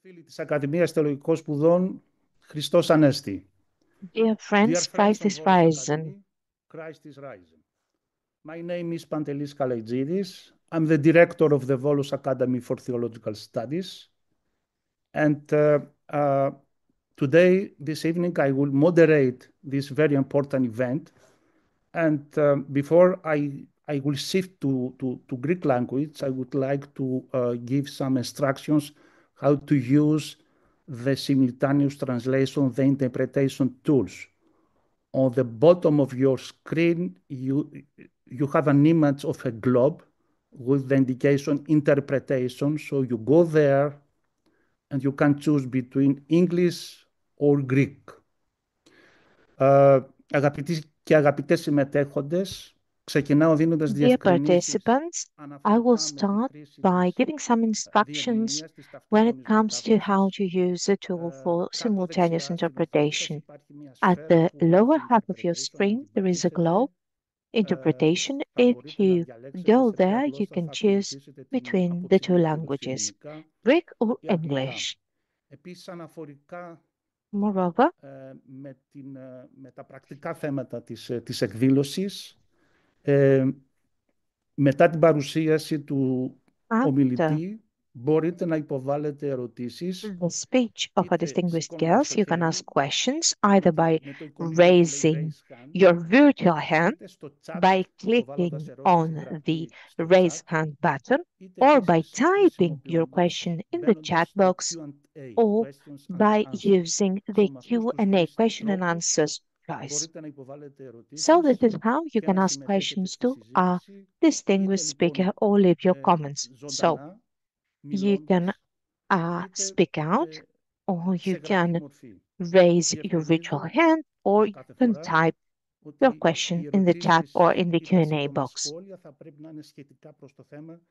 Φίλοι της Ακαδημίας Θεολογικών Σπουδών, Χριστός Ανέστη. Dear Dear friends, friends Christ from is Volos risen. Academy, Christ is risen. My name is Pantelis Kalaididis. I'm the director of the Volos Academy for Theological Studies. And today, this evening, I will moderate this very important event. And before I will shift to Greek language, I would like to give some instructions how to use the simultaneous translation, the interpretation tools. On the bottom of your screen, you have an image of a globe with the indication interpretation. So you go there and you can choose between English or Greek. Αγαπητοί και αγαπητές συμμετέχοντες, ξεκινάω δίνοντας Dear διευκρινήσεις participants, I will αναφορικά με τη start χρήση by της giving some instructions διερμηνίας της when it ταυτόχρονης comes to how μετάφρασης. to use the tool for Κάτω simultaneous δεξιά, στην προθήκη σας interpretation. υπάρχει μια At σφαίρα the που lower γράφει half of your interpretation. Αν screen, την there is a globe, πατήσετε, interpretation. θα If μπορείτε να you διαλέξετε go σε ποια there, you γλώσσα can θα choose ακολουθήσετε between από the την two εκδήλωση, languages, ελληνικά Greek or ή αγγλικά. English. Επίσης, αναφορικά Moreover, με τα πρακτικά θέματα της εκδήλωσης, μετά την παρουσίαση του after ομιλητή, μπορείτε να υποβάλλετε ερωτήσεις the speech of our είτε distinguished σηκώνοντας guests, το you can χέρι, ask questions either by με το εικονίδιο που λέει raising raise hand, your virtual hand, είτε στο chat, by υποβάλλοντας clicking ερώτηση on the γραπτή στο raise chat, hand button, είτε or by επίσης typing your χρησιμοποιώντας, question in the chat μπαίνοντας στο box, Q&A, or questions and by answers. using So, the με αυτούς τους Q&A τρεις question and τρόπους answers device. μπορείτε να υποβάλλετε So ερωτήσεις this is how you και can να ask συμμετέχετε questions στη to our συζήτηση, είτε distinguished speaker λοιπόν or leave your comments. So ζωντανά, you can μιλώντας, είτε speak out, or σε you γραπτή can μορφή. raise your virtual Διευκρινίζω hand, or ως you κάθε can φορά type your ότι question οι in the chat or ερωτήσεις in the ή τα Q&A σύντομα box. σχόλια θα πρέπει να είναι σχετικά προς το θέμα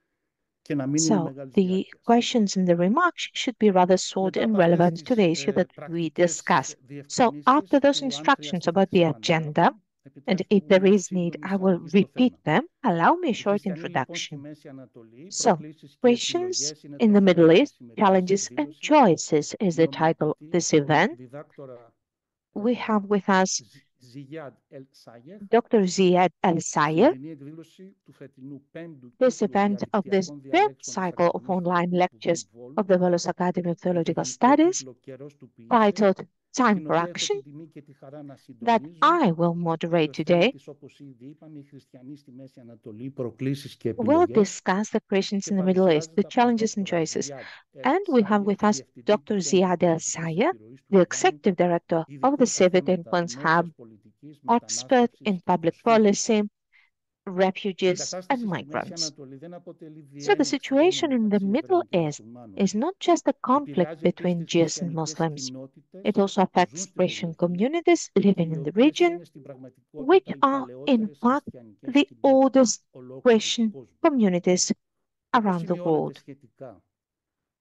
και να μην είναι So μεγάλης the διάρκειας. questions and the remarks should be rather short Μετά and από αυτές relevant to the τις issue that we πρακτικές discuss. So διευκρινήσεις after those που αν instructions χρειαστεί θα about τις the επαναλάβω, agenda, and if επιτρέψτε μου there μια is need, σύντομη I will εισαγωγή στο repeat θέμα. them. Allow me a Οι short χριστιανοί λοιπόν στη introduction. Μέση Ανατολή, So, προκλήσεις και questions επιλογές είναι in το the Middle θέμα της East, σημερινής challenges and εκδήλωσης. choices is Με the title of ομιλητή this τον event. διδάκτορα We have with us Ziad Sayegh. Dr. Ziad Στη Sayegh. σημερινή εκδήλωση του φετινού πέμπτου This κύκλου event of this διαδικτυακών fifth διαλέξεων της cycle of Ακαδημίας online Θεολογικών lectures Σπουδών Βόλου, of the Volos Academy of με το Theological γενικό Studies, τίτλο «Καιρός του ποιήσε», titled Time την for οποία έχω Action, την τιμή και τη χαρά να that συντονίζω. I will moderate Το today, θέμα της, όπως ήδη είπαμε, οι χριστιανοί στη Μέση Ανατολή, προκλήσεις και will επιλογές, discuss the Christians και in the Middle East, the παρουσιάζεται από τον challenges and δόκτορα choices. Ziad And we have Sayegh, with us διευθυντή Dr. του Κέντρου Ziad Πολιτικής Sayegh, Επιρροής του the Λιβάνου, Executive Director of the ειδικός στα Civic θέματα Influence Hub, νότιας πολιτικής, expert μετανάστευσης in και public προσφύγων. policy, Η refugees, and κατάσταση στη Μέση migrants. Ανατολή δεν αποτελεί So the διένεξη situation μόνο in the μεταξύ Middle Εβραίων και East Μουσουλμάνων. is not just a conflict Επηρεάζει επίσης between τις Jews and χριστιανικές Muslims. κοινότητες It also που affects ζουν στην Christian περιοχή communities και living οι in the οποίες region, είναι στην which πραγματικότητα οι are in παλαιότερες fact χριστιανικές the κοινότητες oldest ολόκληρου του Christian κόσμου. communities Όπως around the σημειώνεται world. σχετικά,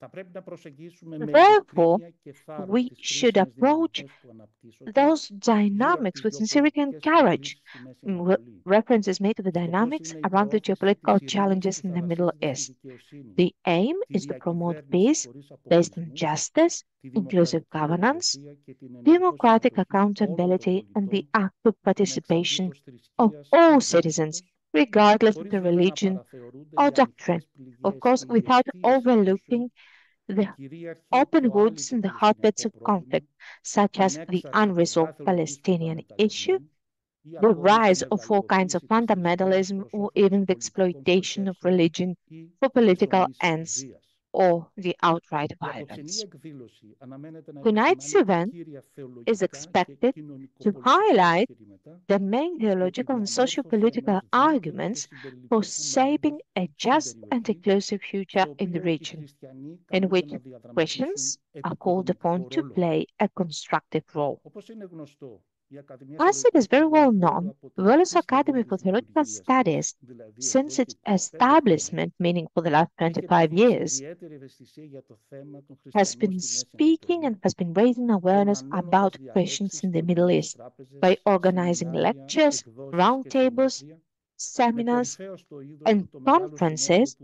θα πρέπει να προσεγγίσουμε με Therefore, ειλικρίνεια και θάρρος we τις should κρίσιμες approach δυναμικές που αναπτύσσονται those γύρω από dynamics τις with sincerity and γεωπολιτικές courage. προκλήσεις στη Μέση Ανατολή. Reference is made to the Σκοπός dynamics είναι η around the προώθηση geopolitical της ειρήνης challenges που in θα the Middle βασίζεται στη East. δικαιοσύνη, The aim τη is to promote διακυβέρνηση peace χωρίς based on αποκλεισμούς, justice, τη inclusive δημοκρατική governance, λογοδοσία και την ενεργό democratic συμμετοχή όλων των accountability, and the πολιτών, active participation ανεξαρτήτως of θρησκείας all ή citizens, ιδρύματος, regardless of χωρίς the βέβαια να religion παραθεωρούνται or οι doctrine. αληθινές Of πληγές course, και οι without αιστείες overlooking συγκρούσεων, the η κυρίαρχη open και ο wounds άλυτο and the hotbeds παλαιστινιακό of conflict, πρόβλημα, such την as the έξαρση των unresolved κάθε λογής Palestinian issue, φονταμεταλισμών ή the ακόμη τη rise of all kinds of μεγαλειοποίηση της θρησκείας fundamentalism, προς or όφελος even the πολιτικών exploitation of προθέσεων religion ή for της political προσωρινής ends βίας. or the outright Η απόψινή violence. εκδήλωση αναμένεται να Tonight's επισημάνει event κύρια is θεολογικά και expected to κοινωνικοπολιτικά highlight επιχειρήματα the main για τη theological and διαμόρφωση socio-political ενός δίκαιου και arguments for συμπεριληπτικού shaping μέλλοντος a στην just and περιοχή, inclusive future στο in the οποίο οι region, χριστιανοί in καλούνται which να διαδραματίσουν Christians are called upon επικοδομητικό to ρόλο. play a constructive role. Όπως είναι γνωστό, η Ακαδημία As it Θεολογικών is very well Σπουδών Βόλου known, από την Volos αρχή σχεδόν Academy for της Theological λειτουργίας της, Studies, δηλαδή since εδώ its και 25 χρόνια, establishment, meaning for the last έχει 25 επιδείξει years, ιδιαίτερη ευαισθησία για το θέμα των has χριστιανών been στη Μέση speaking and Ανατολή, has been raising awareness about οργανώνοντας Christians διαλέξεις, in the Middle θεολογικές East by τράπεζες, organizing σεμινάρια, lectures, εκδόσεις και roundtables, συνέδρια seminars, and conferences.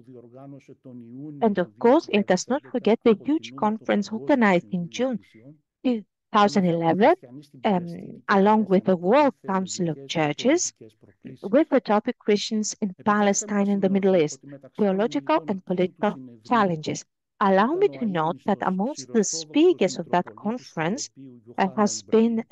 And of course, let us not forget the huge conference organized in June 2011, along with the World Council of Churches, with the topic Christians in Palestine and the Middle East, theological and political challenges. Allow me to note that amongst the speakers of that conference has been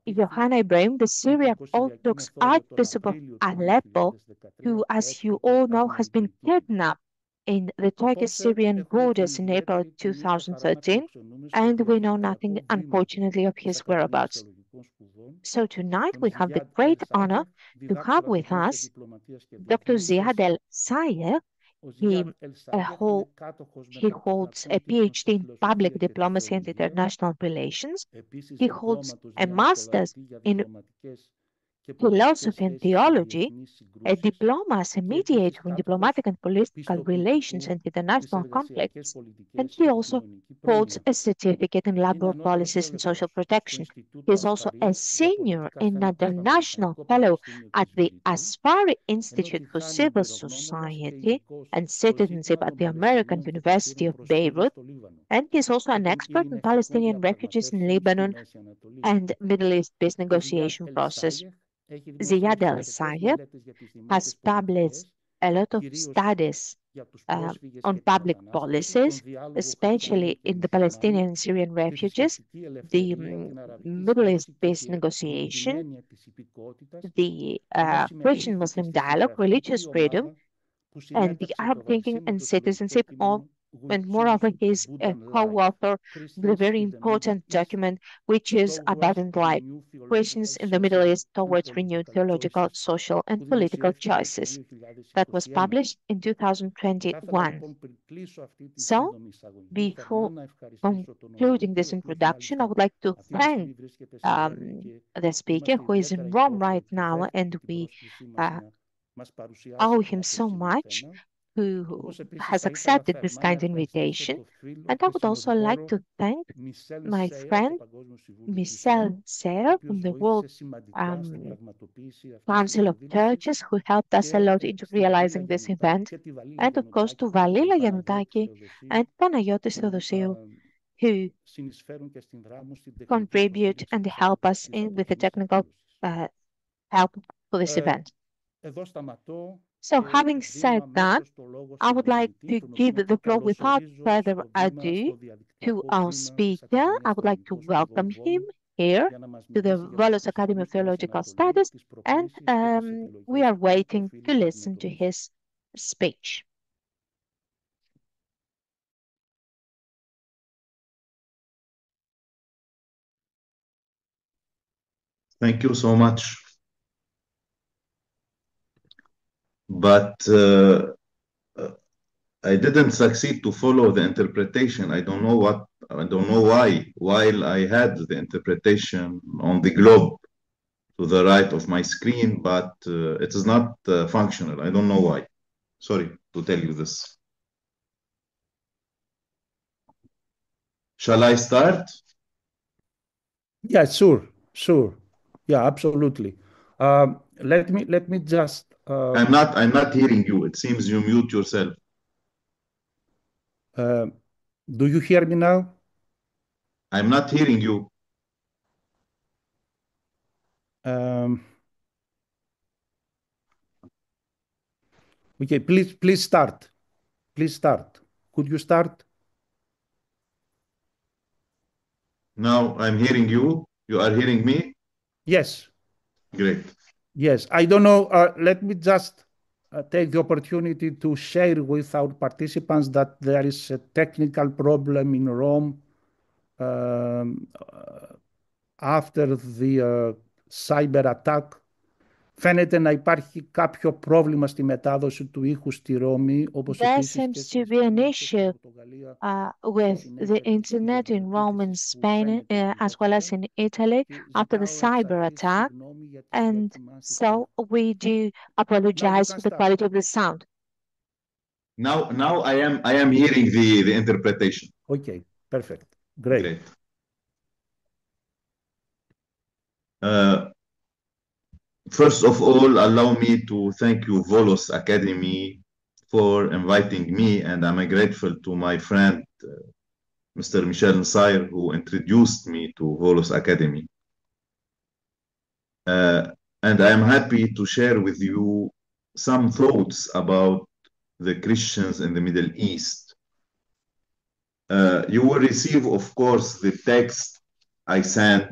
Johanna Ibrahim, the Syriac Orthodox Archbishop of Aleppo, who, as you all know, has been kidnapped in the Turkish-Syrian borders in April 2013, and we know nothing, unfortunately, of his whereabouts. So tonight we have the great honor to have with us Dr. Ziad Sayegh. He, he holds a PhD in public diplomacy and international relations. He holds a master's in philosophy and theology, a diploma as a mediator in diplomatic and political relations and international conflicts, and he also holds a certificate in labor policies and social protection. He is also a senior and international fellow at the Asfari Institute for Civil Society and Citizenship at the American University of Beirut, and he is also an expert in Palestinian refugees in Lebanon and Middle East peace negotiation process. Ziad Sayegh has published a lot of studies uh, on public policies, especially in the Palestinian and Syrian refugees, the Middle East peace negotiation, the Christian-Muslim dialogue, religious freedom, and the Arab thinking and citizenship of, and moreover, he's a co-author of the very important document, which is Abundant Life, Christians in the Middle East Towards Renewed Theological, Social, and Political Choices. That was published in 2021. So, before concluding this introduction, I would like to thank the speaker who is in Rome right now, and we owe him so much, who has accepted this kind invitation. And I would also like to thank my friend Michel Serre from the World Council of Churches, who helped us a lot into realizing this event. And of course to Valila Yanutaki and Panagiotis Theodosiou, who contribute and help us with the technical help for this event. So having said that, I would like to give the floor without further ado to our speaker. I would like to welcome him here to the Volos Academy of Theological Studies, and we are waiting to listen to his speech. Thank you so much. But I didn't succeed to follow the interpretation. I don't know why. While I had the interpretation on the globe to the right of my screen, but it is not functional. I don't know why. Sorry to tell you this. Shall I start? Yeah, sure. Yeah, absolutely. Let me just. I'm not hearing you. It seems you mute yourself. Do you hear me now? I'm not hearing you. Okay, please start. Please start. Could you start? Now I'm hearing you. You are hearing me? Yes. Great. Yes, I don't know. Let me just take the opportunity to share with our participants that there is a technical problem in Rome after the cyber attack. Φαίνεται να υπάρχει κάποιο πρόβλημα στη μετάδοση του ήχου στη Ρώμη, όπως There επίσης και seems στη to be an issue Πορτογαλία with the internet in Rome and Spain, as well as in Italy, after the cyber attack. And so we do apologize for the quality of the sound. Now I am hearing the interpretation. Okay, perfect. Great. First of all, allow me to thank you, Volos Academy, for inviting me, and I'm grateful to my friend, Mr. Michel Nsair, who introduced me to Volos Academy. And I am happy to share with you some thoughts about the Christians in the Middle East. You will receive, of course, the text I sent,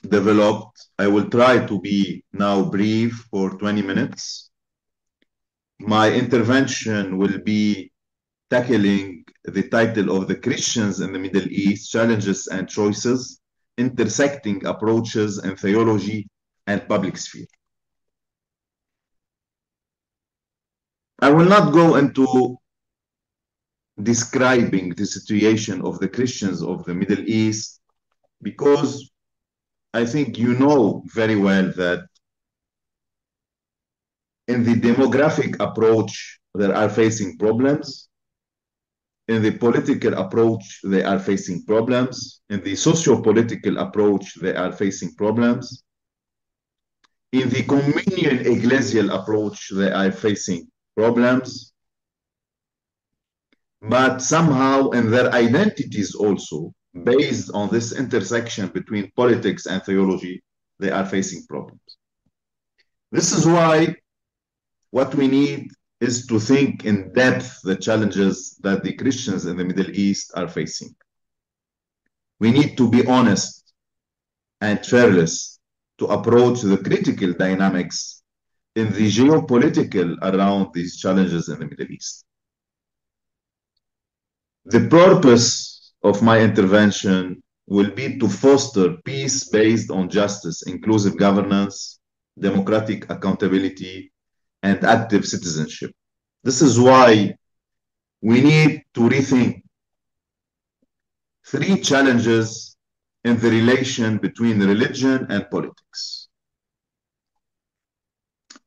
developed. I will try to be now brief for 20 minutes. My intervention will be tackling the title of the Christians in the Middle East, Challenges and Choices, Intersecting Approaches in Theology and Public Sphere. I will not go into describing the situation of the Christians of the Middle East because I think you know very well that in the demographic approach, they are facing problems. In the political approach, they are facing problems. In the socio-political approach, they are facing problems. In the communion ecclesial approach, they are facing problems. But somehow in their identities also, based on this intersection between politics and theology, they are facing problems. This is why what we need is to think in depth the challenges that the Christians in the Middle East are facing. We need to be honest and fearless to approach the critical dynamics in the geopolitical around these challenges in the Middle East. The purpose of my intervention will be to foster peace based on justice, inclusive governance, democratic accountability, and active citizenship. This is why we need to rethink three challenges in the relation between religion and politics.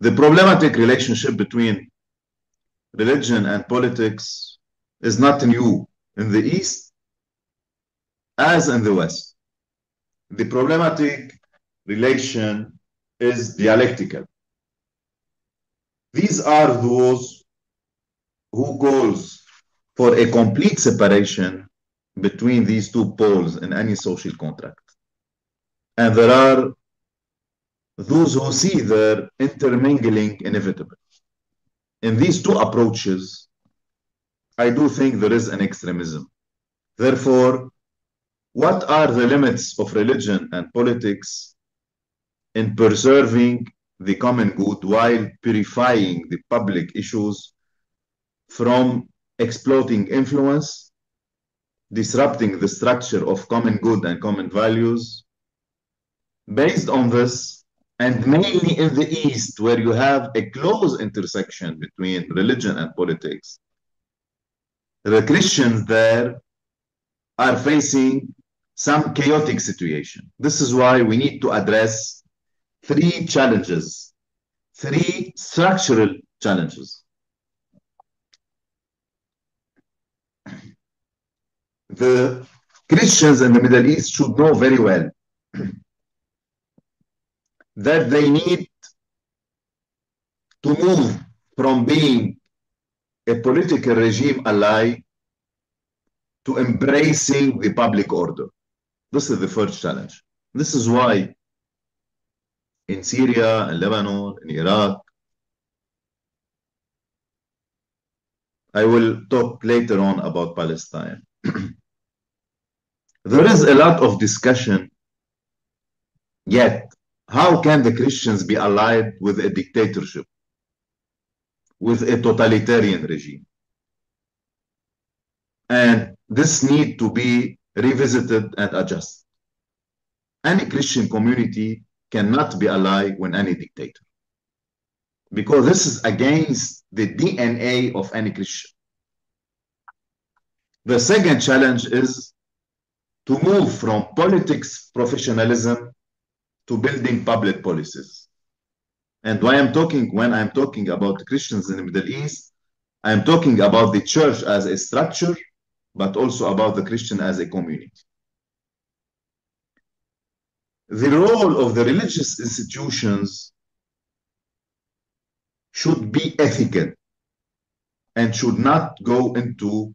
The problematic relationship between religion and politics is not new in the East as in the West. The problematic relation is dialectical. These are those who calls for a complete separation between these two poles in any social contract. And there are those who see their intermingling inevitable. In these two approaches, I do think there is an extremism. Therefore, what are the limits of religion and politics in preserving the common good while purifying the public issues from exploiting influence, disrupting the structure of common good and common values? Based on this, and mainly in the East, where you have a close intersection between religion and politics, the Christians there are facing some chaotic situation. This is why we need to address three challenges, three structural challenges. The Christians in the Middle East should know very well that they need to move from being a political regime ally to embracing the public order. This is the first challenge. This is why in Syria, in Lebanon, in Iraq, I will talk later on about Palestine. There is a lot of discussion, yet how can the Christians be allied with a dictatorship, with a totalitarian regime? And this need to be revisited and adjusted. Any Christian community cannot be allied with any dictator, because this is against the DNA of any Christian. The second challenge is to move from politics professionalism to building public policies. And when I'm talking about Christians in the Middle East, I'm talking about the church as a structure, but also about the Christian as a community. the role of the religious institutions should be ethical and should not go into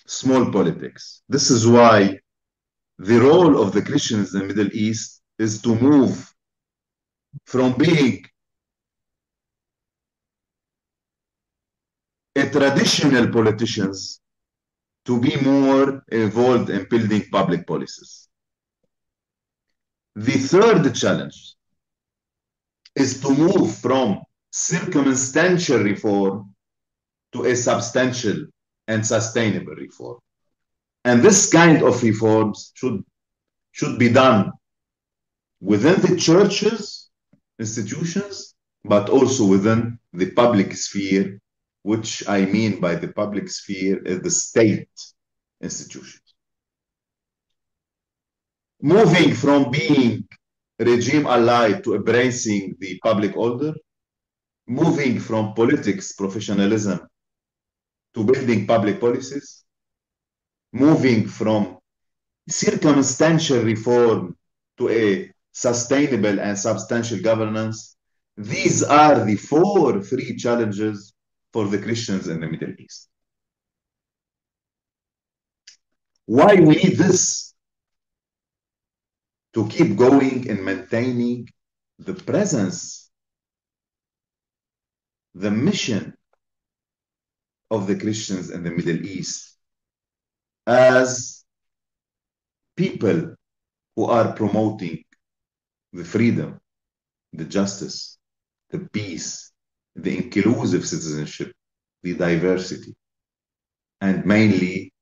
small politics. This is why the role of the Christians in the Middle East is to move from being a traditional politicians to be more involved in building public policies. The third challenge is to move from circumstantial reform to a substantial and sustainable reform. And this kind of reforms should be done within the churches, institutions, but also within the public sphere, which I mean by the public sphere is the state institutions. Moving from being regime allied to embracing the public order, moving from politics professionalism to building public policies, moving from circumstantial reform to a sustainable and substantial governance. These are the four free challenges for the Christians in the Middle East. Why we need this? To keep going and maintaining the presence, the mission of the Christians in the Middle East as people who are promoting the freedom, the justice, the peace, the inclusive citizenship, the diversity, and mainly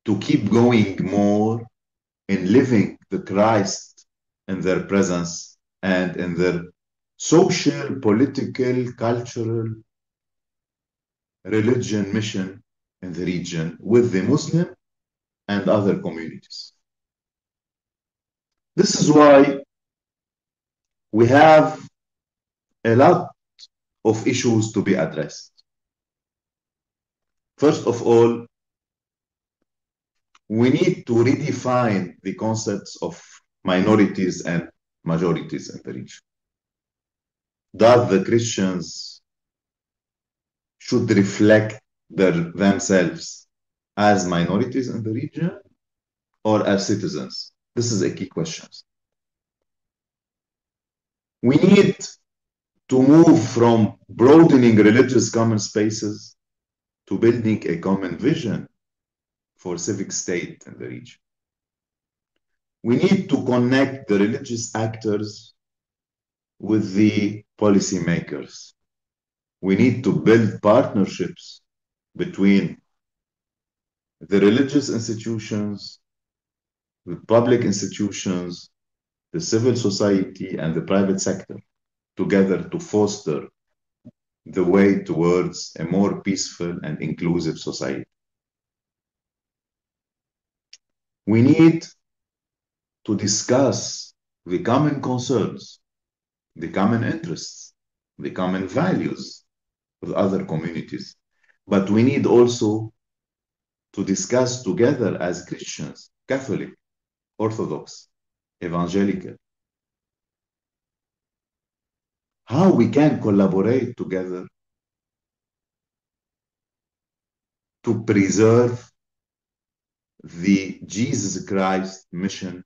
to keep going more in living the Christ in their presence and in their social, political, cultural, religion mission in the region with the Muslim and other communities. This is why we have a lot of issues to be addressed. First of all, we need to redefine the concepts of minorities and majorities in the region. That the Christians should reflect themselves as minorities in the region or as citizens? This is a key question. We need to move from broadening religious common spaces to building a common vision for civic state in the region. We need to connect the religious actors with the policymakers. We need to build partnerships between the religious institutions, the public institutions, the civil society, and the private sector together to foster the way towards a more peaceful and inclusive society. We need to discuss the common concerns, the common interests, the common values with other communities. But we need also to discuss together as Christians, Catholic, Orthodox, Evangelical, how we can collaborate together to preserve the Jesus Christ mission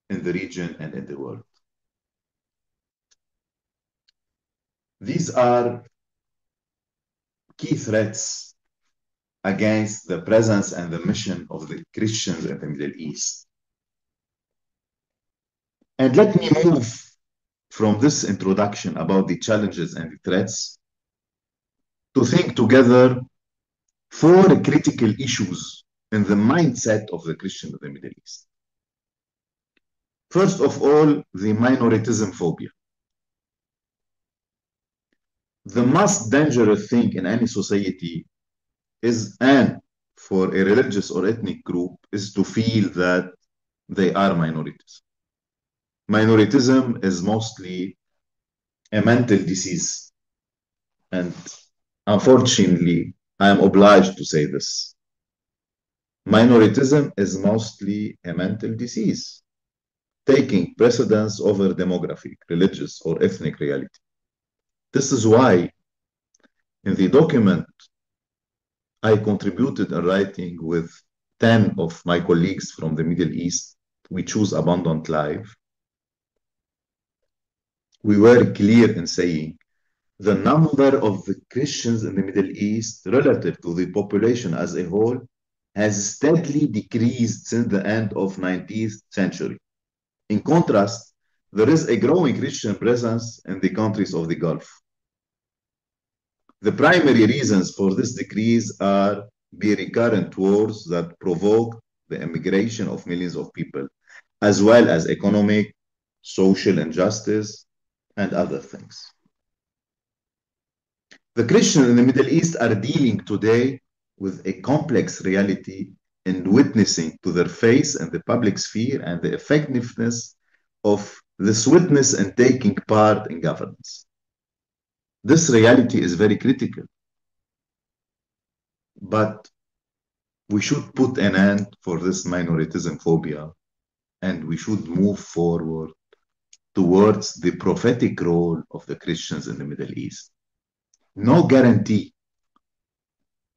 in the region and in the world. These are key threats against the presence and the mission of the Christians in the Middle East. And let me move from this introduction about the challenges and the threats to think together four critical issues in the mindset of the Christian of the Middle East. First of all, the minoritism phobia. The most dangerous thing in any society is, and for a religious or ethnic group, is to feel that they are minorities. Minoritism is mostly a mental disease. And unfortunately, I am obliged to say this. Minoritism is mostly a mental disease. taking precedence over demographic, religious, or ethnic reality. This is why in the document I contributed in writing with 10 of my colleagues from the Middle East, we choose abundant life. We were clear in saying the number of the Christians in the Middle East relative to the population as a whole has steadily decreased since the end of 19th century. In contrast, there is a growing Christian presence in the countries of the Gulf. The primary reasons for this decrease are the recurrent wars that provoke the immigration of millions of people, as well as economic, social injustice, and other things. The Christians in the Middle East are dealing today with a complex reality in witnessing to their faith in the public sphere and the effectiveness of this witness and taking part in governance. This reality is very critical, but we should put an end for this minoritism phobia and we should move forward towards the prophetic role of the Christians in the Middle East. No guarantee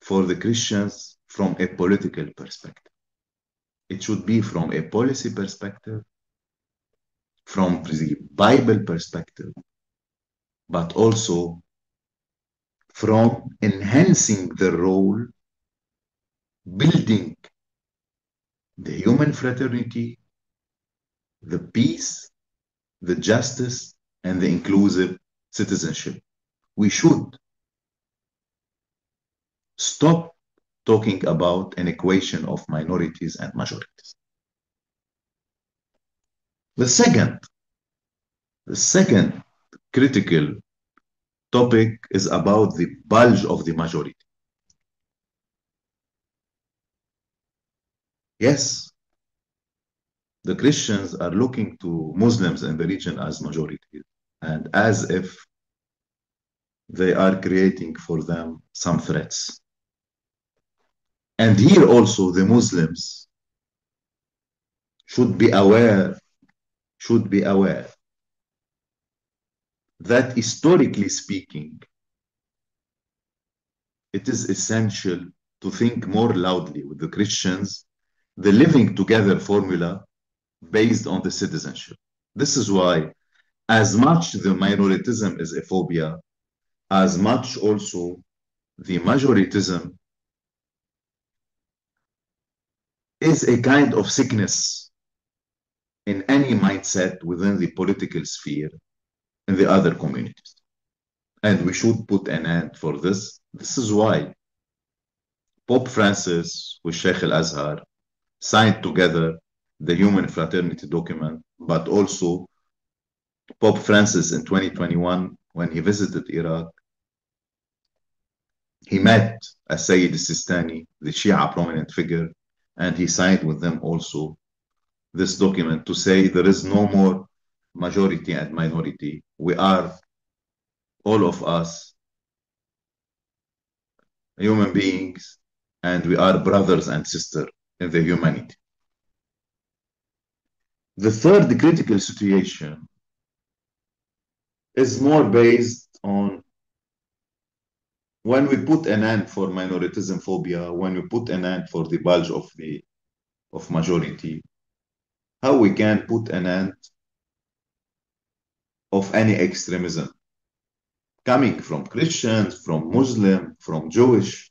for the Christians from a political perspective. It should be from a policy perspective, from the Bible perspective, but also from enhancing the role, building the human fraternity, the peace, the justice, and the inclusive citizenship. We should stop talking about an equation of minorities and majorities. The second critical topic is about the bulge of the majority. Yes, the Christians are looking to Muslims in the region as majority and as if they are creating for them some threats. And here also the Muslims should be aware that historically speaking, it is essential to think more loudly with the Christians, the living together formula based on the citizenship. This is why, as much the minoritism is a phobia, as much also the majoritism is a kind of sickness in any mindset within the political sphere in the other communities. And we should put an end for this. This is why Pope Francis with Sheikh al-Azhar signed together the Human Fraternity document, but also Pope Francis in 2021, when he visited Iraq, he met Sayegh Sistani, the Shia prominent figure, and he signed with them also this document to say there is no more majority and minority. We are, all of us, human beings, and we are brothers and sisters in the humanity. The third critical situation is more based on when we put an end for minoritism phobia, when we put an end for the bulge of majority, how we can put an end of any extremism coming from Christians, from Muslim, from Jewish.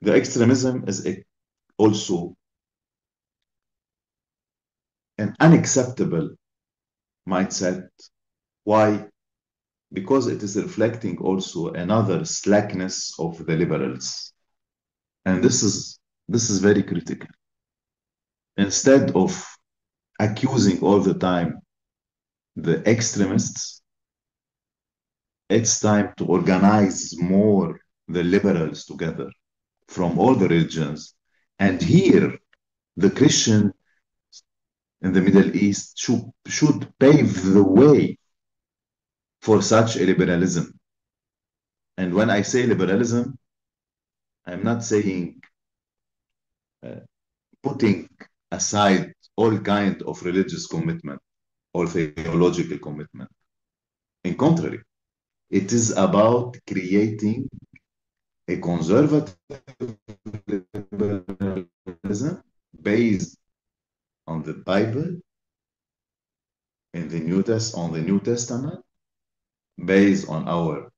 The extremism is also an unacceptable mindset. Why? Because it is reflecting also another slackness of the liberals. And this is very critical. Instead of accusing all the time the extremists, it's time to organize more the liberals together from all the religions. And here, the Christian in the Middle East should pave the way for such a liberalism. And when I say liberalism, I'm not saying putting aside all kind of religious commitment or theological commitment. In contrary, it is about creating a conservative liberalism based on the Bible, in the on the New Testament, based on our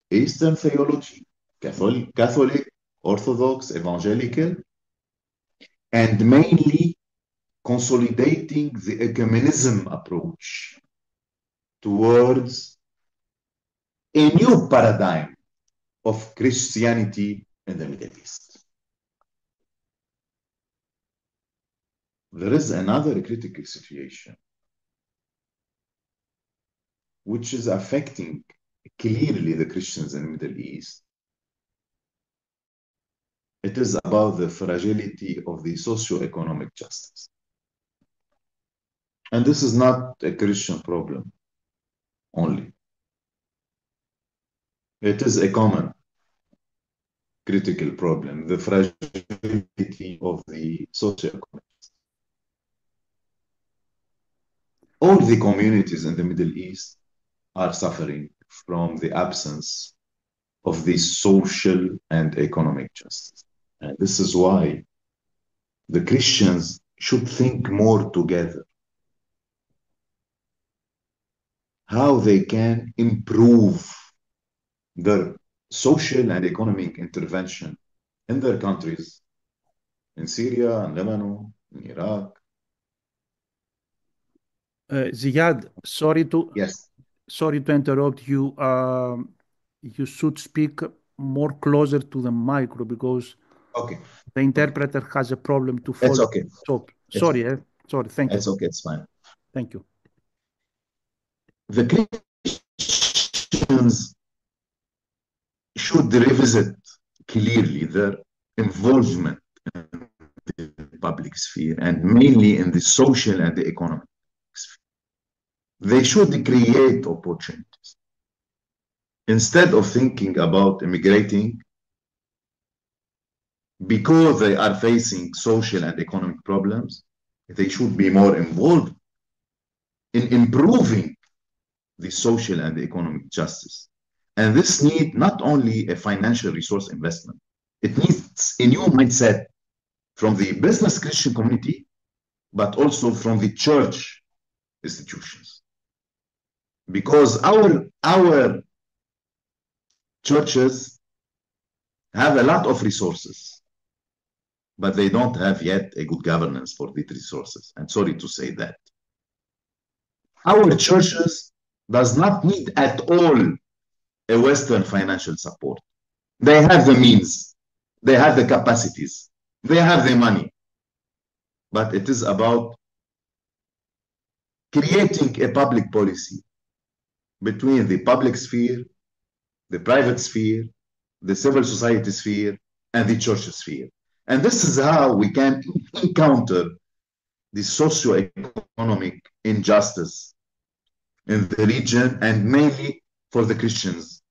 Eastern theology, Catholic, Orthodox, Evangelical, and mainly consolidating the ecumenism approach towards a new paradigm of Christianity in the Middle East. There is another critical situation which is affecting clearly the Christians in the Middle East. It is about the fragility of the socio-economic justice. And this is not a Christian problem only. It is a common critical problem, the fragility of the socio-economic. All the communities in the Middle East are suffering from the absence of the social and economic justice. And this is why the Christians should think more together how they can improve their social and economic intervention in their countries, in Syria, in Lebanon, in Iraq. Ziad, Yes. sorry to interrupt you. You should speak more closer to the micro because Okay. the interpreter has a problem to It's follow. okay. So, It's sorry, sorry. Thank It's you. okay. It's fine. Thank you. The Christians should revisit clearly their involvement in the public sphere and mainly in the social and the economic sphere. They should create opportunities. Instead of thinking about immigrating because they are facing social and economic problems, they should be more involved in improving the social and the economic justice. And this needs not only a financial resource investment, it needs a new mindset from the business Christian community, but also from the church institutions. Because our churches have a lot of resources, but they don't have yet a good governance for these resources. I'm sorry to say that. Our churches does not need at all a Western financial support. They have the means, they have the capacities, they have the money. But it is about creating a public policy between the public sphere, the private sphere, the civil society sphere, and the church sphere. And this is how we can encounter the socio-economic injustice in the region and mainly for the Christians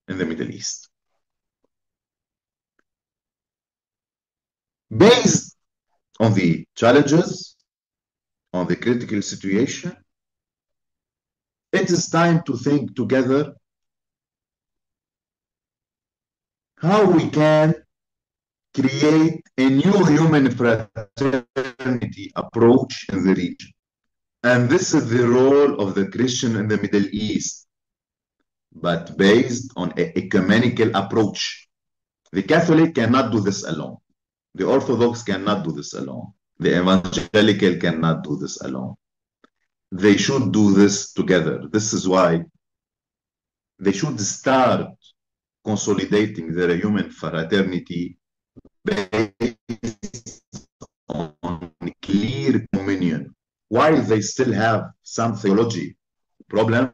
in the Middle East. Based on the challenges, on the critical situation, it is time to think together how we can create a new human fraternity approach in the region. And this is the role of the Christian in the Middle East, but based on an ecumenical approach. The Catholic cannot do this alone. The Orthodox cannot do this alone. The Evangelical cannot do this alone. They should do this together. This is why they should start consolidating their human fraternity based on clear communion, while they still have some theology problems,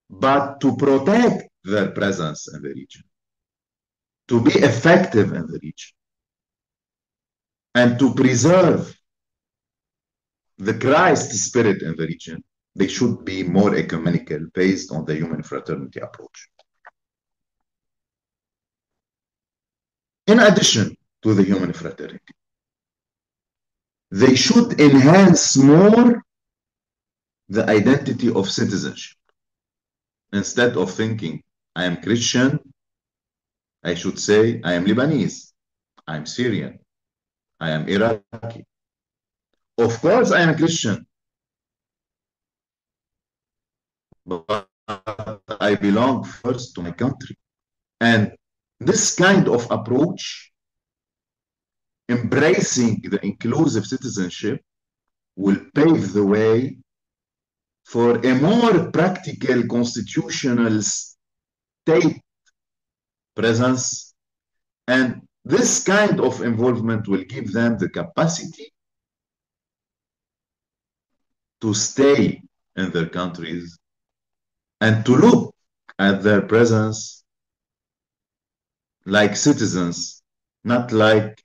but to protect their presence in the region, to be effective in the region, and to preserve the Christ spirit in the region, they should be more ecumenical based on the human fraternity approach. In addition to the human fraternity, they should enhance more the identity of citizenship. Instead of thinking, I am Christian, I should say, I am Lebanese, I am Syrian, I am Iraqi. Of course, I am a Christian, but I belong first to my country. And this kind of approach, embracing the inclusive citizenship, will pave the way for a more practical constitutional state presence. And this kind of involvement will give them the capacity to stay in their countries and to look at their presence like citizens, not like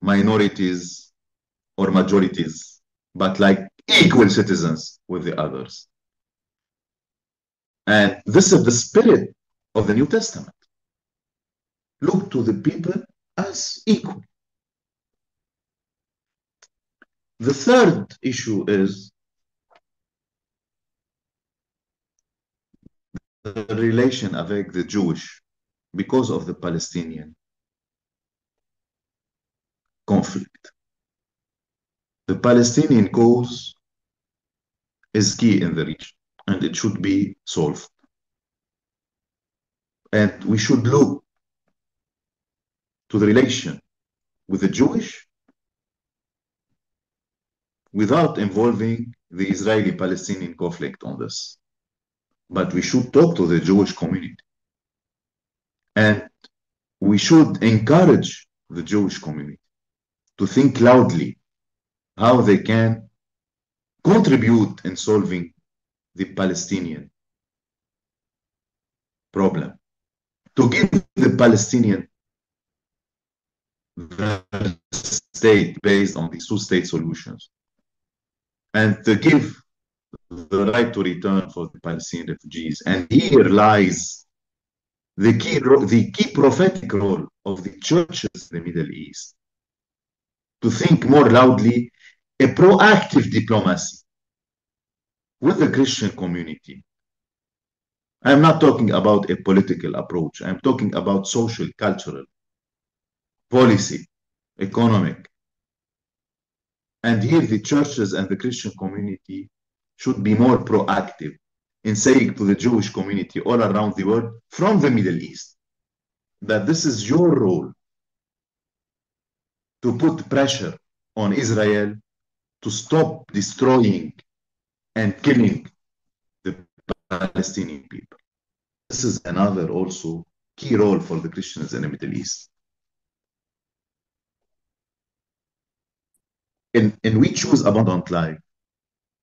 minorities or majorities, but like equal citizens with the others. And this is the spirit of the New Testament. Look to the people as equal. The third issue is the relation avec the Jewish because of the Palestinian conflict. The Palestinian cause is key in the region and it should be solved. And we should look to the relation with the Jewish without involving the Israeli-Palestinian conflict on this. But we should talk to the Jewish community. And we should encourage the Jewish community to think loudly how they can contribute in solving the Palestinian problem, to give the Palestinian the state based on these two-state solutions, and to give the right to return for the Palestinian refugees. And here lies the key prophetic role of the churches in the Middle East, to think more loudly a proactive diplomacy with the Christian community. I'm not talking about a political approach. I'm talking about social, cultural, policy, economic. And here the churches and the Christian community should be more proactive in saying to the Jewish community all around the world from the Middle East that this is your role to put pressure on Israel to stop destroying and killing the Palestinian people. This is another also key role for the Christians in the Middle East. In We Choose Abundant Life,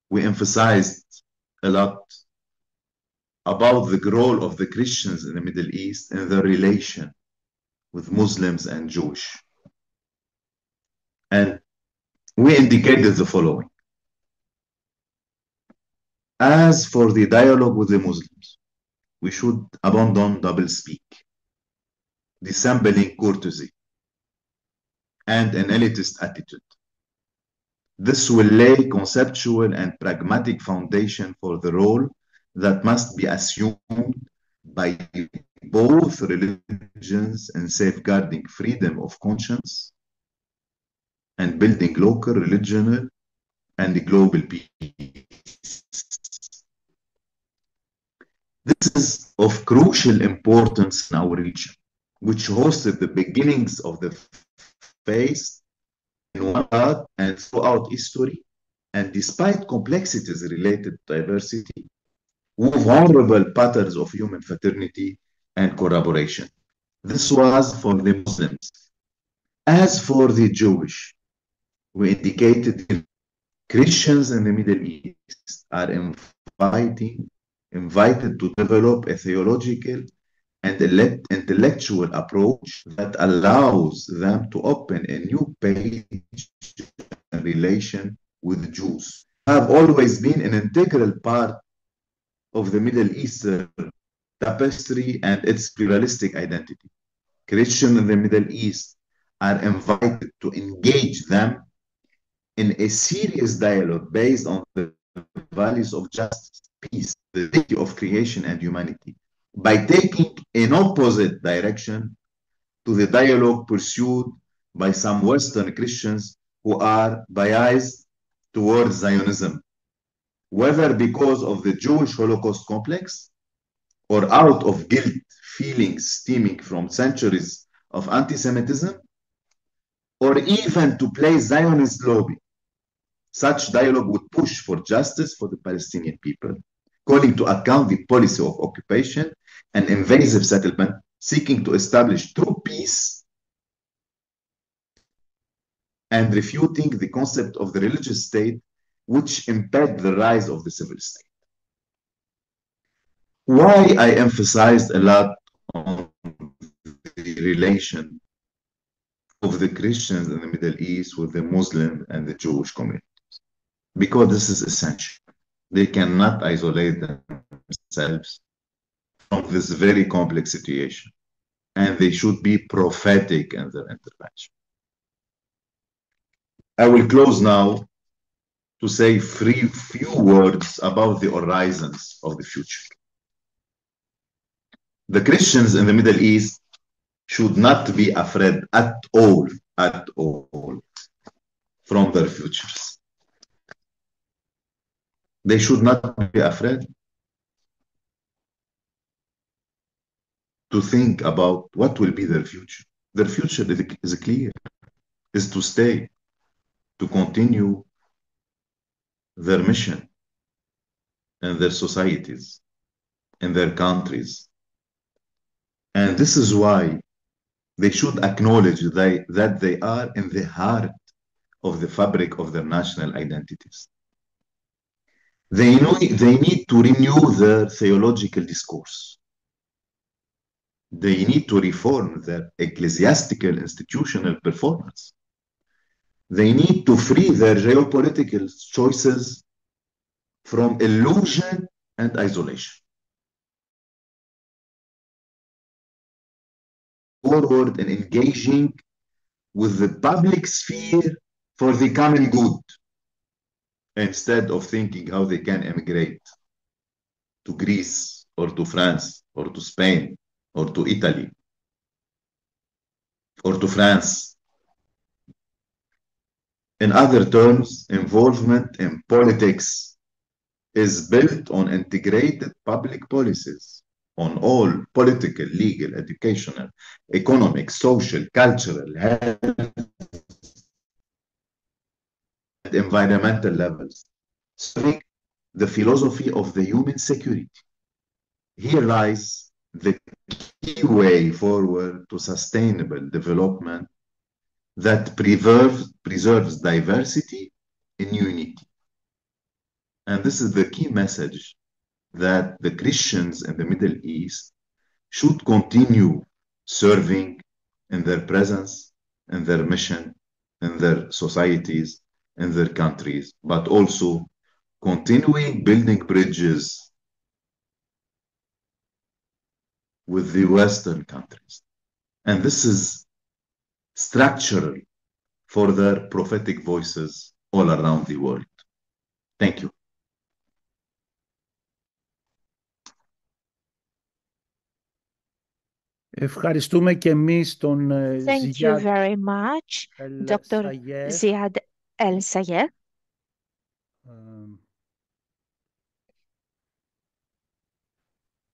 we emphasized a lot about the role of the Christians in the Middle East and their relation with Muslims and Jewish. And we indicated the following. As for the dialogue with the Muslims, we should abandon doublespeak, dissembling courtesy, and an elitist attitude. This will lay conceptual and pragmatic foundation for the role that must be assumed by both religions in safeguarding freedom of conscience and building local, regional, and global peace. This is of crucial importance in our region, which hosted the beginnings of the faith in one part and throughout history, and despite complexities related to diversity, with vulnerable patterns of human fraternity and collaboration. This was for the Muslims. As for the Jewish, we indicated Christians in the Middle East are invited to develop a theological and intellectual approach that allows them to open a new page in relation with Jews. Have always been an integral part of the Middle Eastern tapestry and its pluralistic identity. Christians in the Middle East are invited to engage them in a serious dialogue based on the values of justice, peace, the dignity of creation and humanity, by taking an opposite direction to the dialogue pursued by some Western Christians who are biased towards Zionism, whether because of the Jewish Holocaust complex or out of guilt feelings stemming from centuries of anti Semitism, or even to play Zionist lobby. Such dialogue would push for justice for the Palestinian people, calling to account the policy of occupation and invasive settlement, seeking to establish true peace and refuting the concept of the religious state, which impede the rise of the civil state. Why I emphasized a lot on the relation of the Christians in the Middle East with the Muslim and the Jewish community? Because this is essential. They cannot isolate themselves from this very complex situation, and they should be prophetic in their intervention. I will close now to say few words about the horizons of the future. The Christians in the Middle East should not be afraid at all, from their futures. They should not be afraid to think about what will be their future. Their future is clear, is to stay, to continue their mission in their societies, in their countries. And this is why they should acknowledge that they are in the heart of the fabric of their national identities. They need to renew their theological discourse. They need to reform their ecclesiastical institutional performance. They need to free their geopolitical choices from illusion and isolation. Forward and engaging with the public sphere for the common good, instead of thinking how they can emigrate to Greece or to France or to Spain or to Italy or to France. In other terms, involvement in politics is built on integrated public policies on all political, legal, educational, economic, social, cultural, health, and environmental levels, serving the philosophy of the human security. Here lies the key way forward to sustainable development that preserves diversity in unity. And this is the key message that the Christians in the Middle East should continue serving in their presence, in their mission, in their societies, in their countries, but also continuing building bridges with the Western countries. And this is structural for their prophetic voices all around the world. Thank you. Ευχαριστούμε και εμείς τον Thank you Ziad very much, El Dr. Sayegh. Ziad El Sayegh.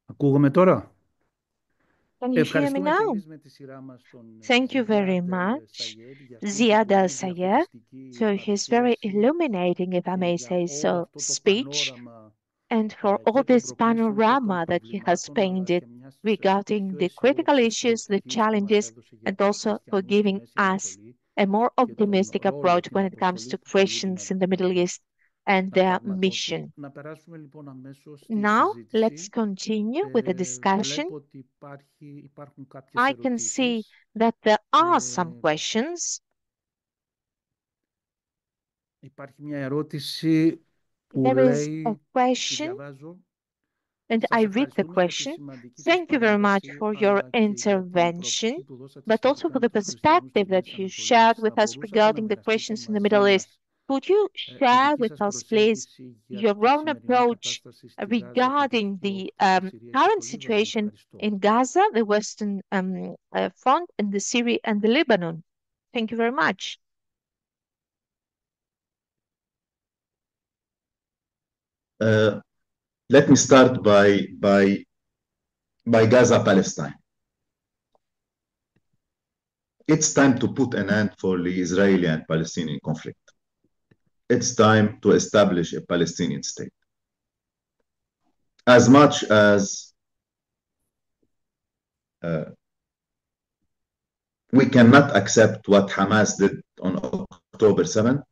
Ακούγομαι τώρα. Can you hear me now? Thank you very much, Ziad El Sayegh, for his very illuminating, if I may say so, speech, and for all this panorama that he has painted regarding the critical issues, the challenges, and also for giving us a more optimistic approach when it comes to Christians in the Middle East and their mission. Now, let's continue with the discussion. I can see that there are some questions. There is a question, and I read the question. Thank you very much for your intervention, but also for the perspective that you shared with us regarding the Christians in the Middle East. Could you share with us, please, your own approach regarding the current situation in Gaza, the Western Front, and the Syria and the Lebanon? Thank you very much. Let me start by Gaza, Palestine. It's time to put an end for the Israeli and Palestinian conflict. It's time to establish a Palestinian state. As much as we cannot accept what Hamas did on October 7th,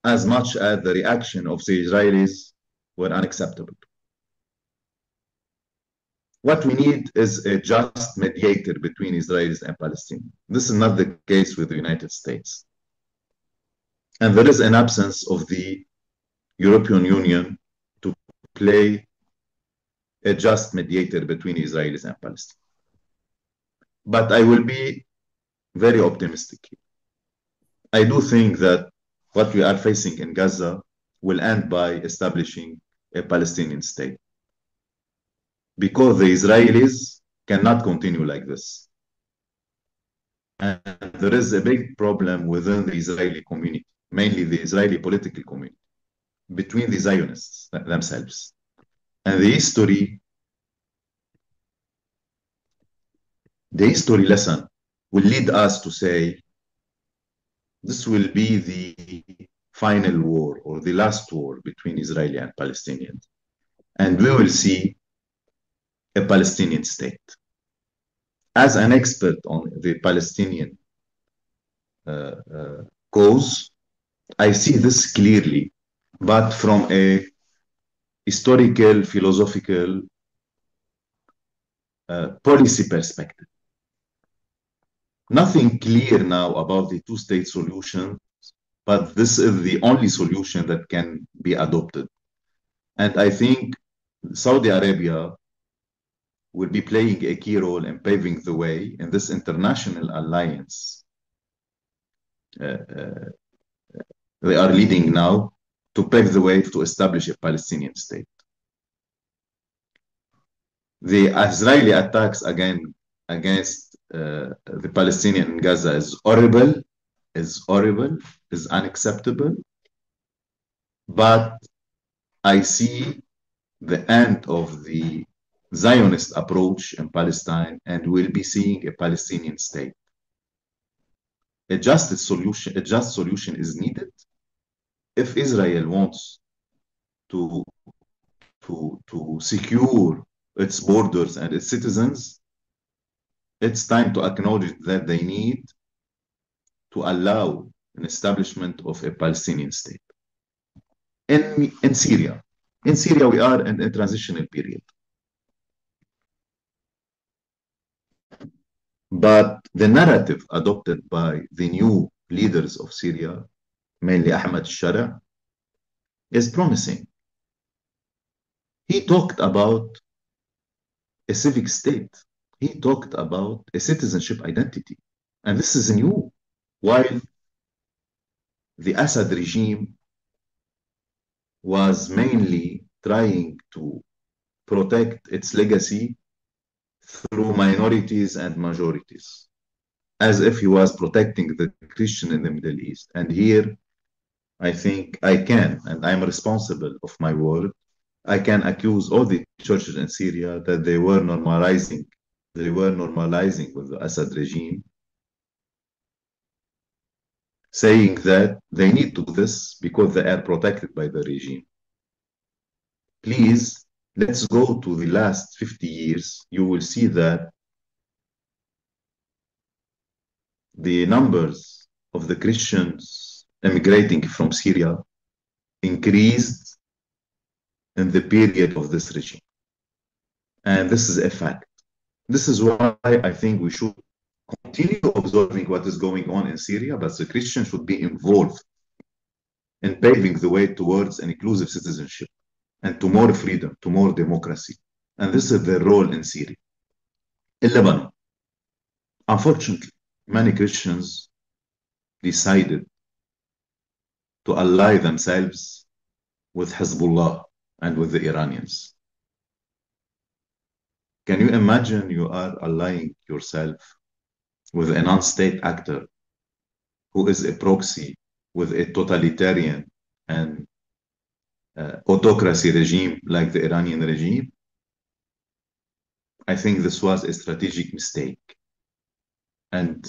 as much as the reaction of the Israelis were unacceptable. What we need is a just mediator between Israelis and Palestinians. This is not the case with the United States. And there is an absence of the European Union to play a just mediator between Israelis and Palestinians. But I will be very optimistic here. I do think that what we are facing in Gaza will end by establishing a Palestinian state, because the Israelis cannot continue like this. And there is a big problem within the Israeli community, mainly the Israeli political community, between the Zionists themselves. And the history lesson will lead us to say this will be the final war or the last war between Israeli and Palestinians. And we will see a Palestinian state. As an expert on the Palestinian cause, I see this clearly, but from a historical, philosophical, policy perspective. Nothing clear now about the two-state solution, but this is the only solution that can be adopted. And I think Saudi Arabia will be playing a key role in paving the way in this international alliance they are leading now to pave the way to establish a Palestinian state. The Israeli attacks against the Palestinian in Gaza is horrible, is unacceptable. But I see the end of the Zionist approach in Palestine, and we'll be seeing a Palestinian state. A just solution is needed if Israel wants to secure its borders and its citizens. It's time to acknowledge that they need to allow an establishment of a Palestinian state. In Syria, we are in a transitional period. But the narrative adopted by the new leaders of Syria, mainly Ahmad Shara, is promising. He talked about a civic state. He talked about a citizenship identity. And this is new. While the Assad regime was mainly trying to protect its legacy through minorities and majorities, as if he was protecting the Christian in the Middle East. And here, I think I can, and I'm responsible of my word, I can accuse all the churches in Syria that they were normalizing with the Assad regime, saying that they need to do this because they are protected by the regime. Please, let's go to the last 50 years. You will see that the numbers of the Christians emigrating from Syria increased in the period of this regime. And this is a fact. This is why I think we should continue observing what is going on in Syria, but the Christians should be involved in paving the way towards an inclusive citizenship and to more freedom, to more democracy. And this is their role in Syria. In Lebanon, unfortunately, many Christians decided to ally themselves with Hezbollah and with the Iranians. Can you imagine you are allying yourself with a non-state actor who is a proxy with a totalitarian and autocracy regime like the Iranian regime? I think this was a strategic mistake. And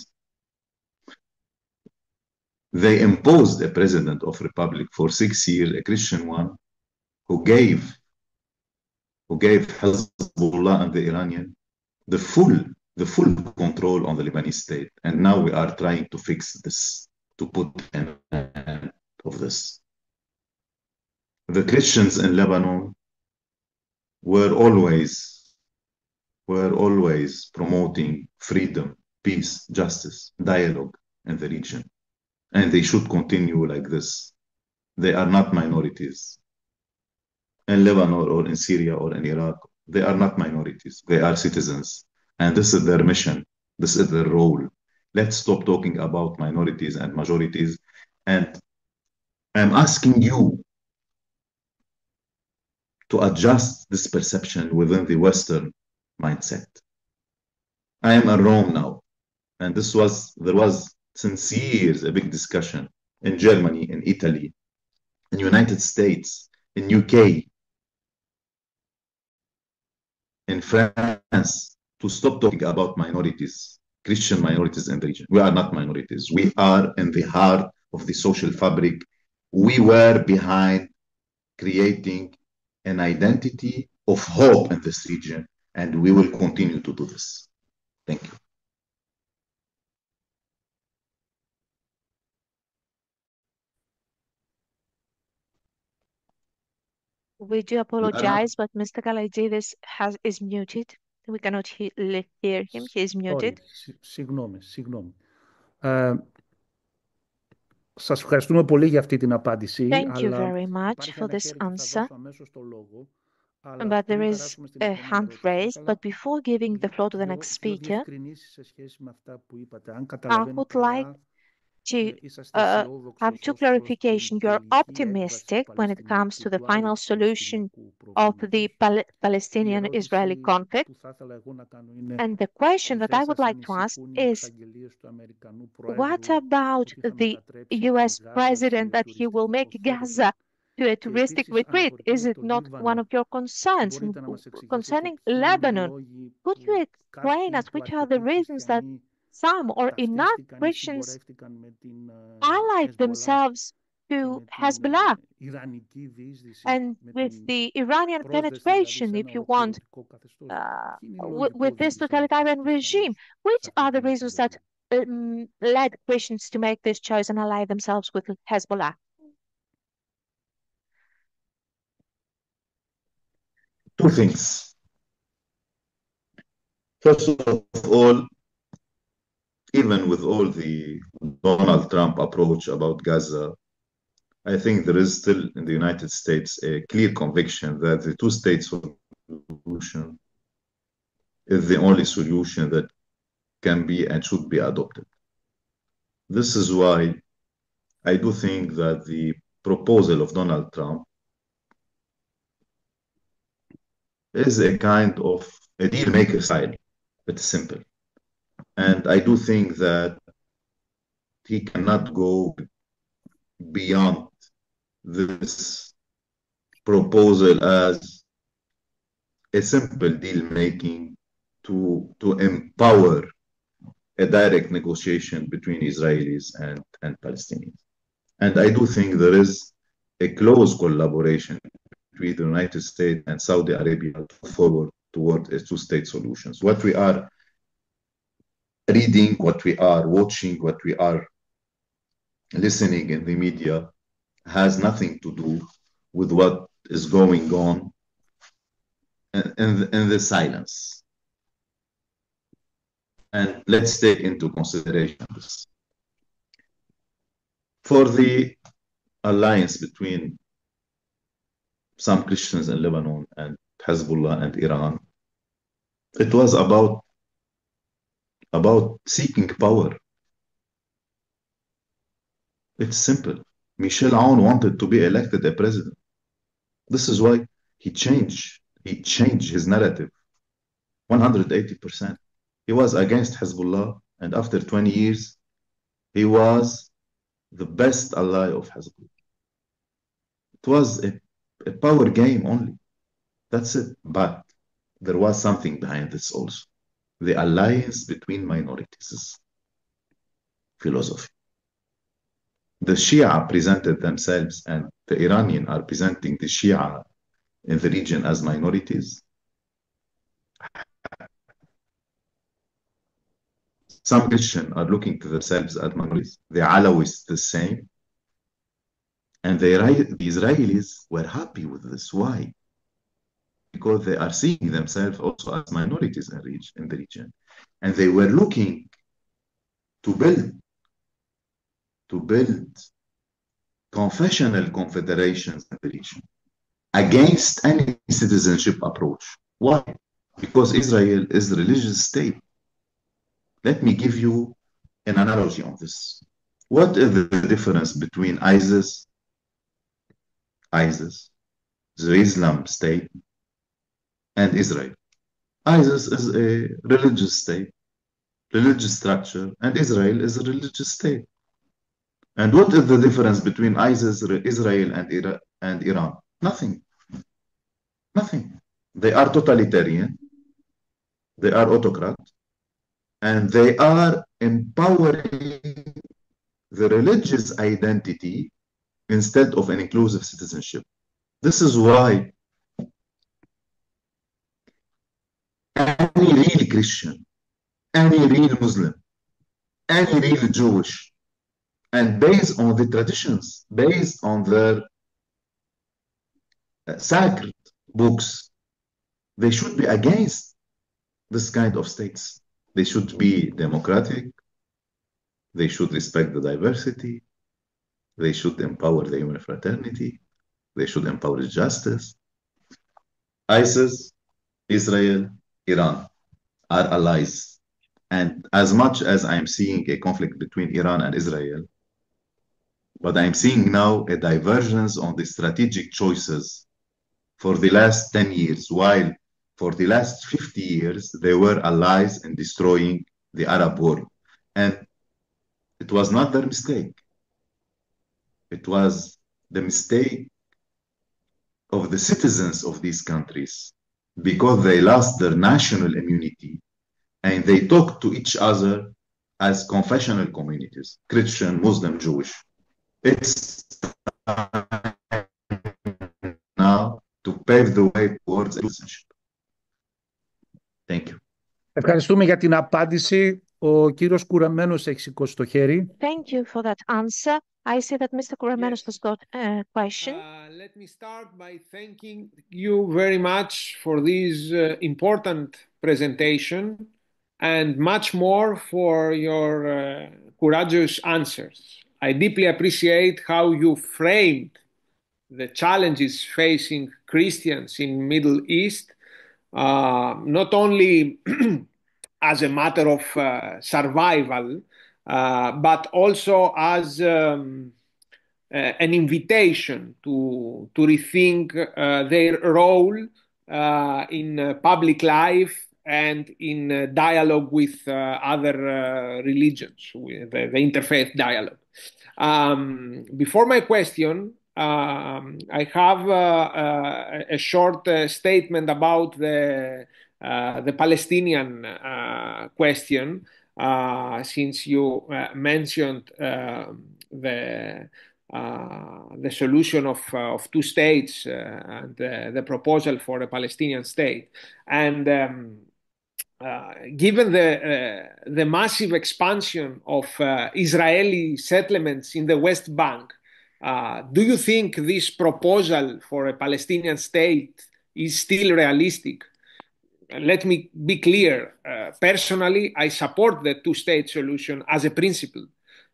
they imposed a president of republic for 6 years, a Christian one, who gave Hezbollah and the Iranian the full the full control on the Lebanese state. And now we are trying to fix this, to put an end of this. The Christians in Lebanon were always promoting freedom, peace, justice, dialogue in the region. And they should continue like this. They are not minorities in Lebanon or in Syria or in Iraq. They are not minorities. They are citizens. And this is their mission. This is their role. Let's stop talking about minorities and majorities. And I'm asking you to adjust this perception within the Western mindset. I am in Rome now, and there was since years a big discussion in Germany, in Italy, in United States, in UK, in France, to stop talking about minorities, Christian minorities in the region. We are not minorities. We are in the heart of the social fabric. We were behind creating an identity of hope in this region, and we will continue to do this. Thank you. We do apologize, but Mr. Kalaitzidis is muted. We cannot hear him. He is muted. Συγγνώμη. Σας ευχαριστούμε πολύ για αυτή την απάντηση. Thank you very much for this answer. But there is a hand raised. But before giving the floor to the next speaker, I would like to have two clarifications. You're optimistic when it comes to the final solution of the Palestinian-Israeli conflict. And the question that I would like to ask is, what about the US president that he will make Gaza to a touristic retreat? Is it not one of your concerns? Concerning Lebanon, could you explain us which are the reasons that some or enough Christians allied themselves to Hezbollah? And with the Iranian penetration, if you want, with this totalitarian regime, which are the reasons that led Christians to make this choice and ally themselves with Hezbollah? Two things. First of all, even with all the Donald Trump approach about Gaza, I think there is still in the United States a clear conviction that the two-state solution is the only solution that can be and should be adopted. This is why I do think that the proposal of Donald Trump is a kind of a deal maker style. It's simple. And I do think that he cannot go beyond this proposal as a simple deal making to empower a direct negotiation between Israelis and Palestinians. And I do think there is a close collaboration between the United States and Saudi Arabia forward toward a two-state solutions. What we are reading, what we are watching, what we are listening in the media has nothing to do with what is going on in the silence. And let's take into consideration this. For the alliance between some Christians in Lebanon and Hezbollah and Iran, it was about seeking power. It's simple. Michel Aoun wanted to be elected a president. This is why he changed his narrative 180%. He was against Hezbollah, and after 20 years, he was the best ally of Hezbollah. It was a power game only. That's it. But there was something behind this also. The alliance between minorities philosophy. The Shia presented themselves, and the Iranian are presenting the Shia in the region as minorities. Some Christians are looking to themselves as minorities. The Alawis the same. And the Israelis were happy with this. Why? Because they are seeing themselves also as minorities in the region. And they were looking to build confessional confederations in the region against any citizenship approach. Why? Because Israel is a religious state. Let me give you an analogy on this. What is the difference between ISIS, the Islam state, and Israel? ISIS is a religious state, religious structure, and Israel is a religious state. And what is the difference between ISIS, Israel, and Iran? Nothing. Nothing. They are totalitarian, they are autocrats, and they are empowering the religious identity instead of an inclusive citizenship. This is why any real Christian, any real Muslim, any real Jewish, and based on the traditions, based on their sacred books, they should be against this kind of states. They should be democratic. They should respect the diversity. They should empower the human fraternity. They should empower justice. ISIS, Israel, Iran are allies. And as much as I'm seeing a conflict between Iran and Israel, but I'm seeing now a divergence on the strategic choices for the last 10 years, while for the last 50 years, they were allies in destroying the Arab world. And it was not their mistake. It was the mistake of the citizens of these countries because they lost their national immunity and they talk to each other as confessional communities, Christian, Muslim, Jewish. It's now to pave the way towards citizenship. Thank you. Ευχαριστούμε για την απάντηση. Ο κύριος Κουρεμένος έχει σηκώσει το χέρι. Thank you for that answer. I see that Mr. Kouramenos has got a question. Let me start by thanking you very much for this important presentation and much more for your courageous answers. I deeply appreciate how you framed the challenges facing Christians in Middle East, not only as a matter of survival, but also as an invitation to rethink their role in public life and in dialogue with other religions, with the interfaith dialogue. Before my question, I have a short statement about the Palestinian question, since you mentioned the solution of two states and the proposal for a Palestinian state. And given the massive expansion of Israeli settlements in the West Bank, do you think this proposal for a Palestinian state is still realistic? Let me be clear. Personally, I support the two-state solution as a principle.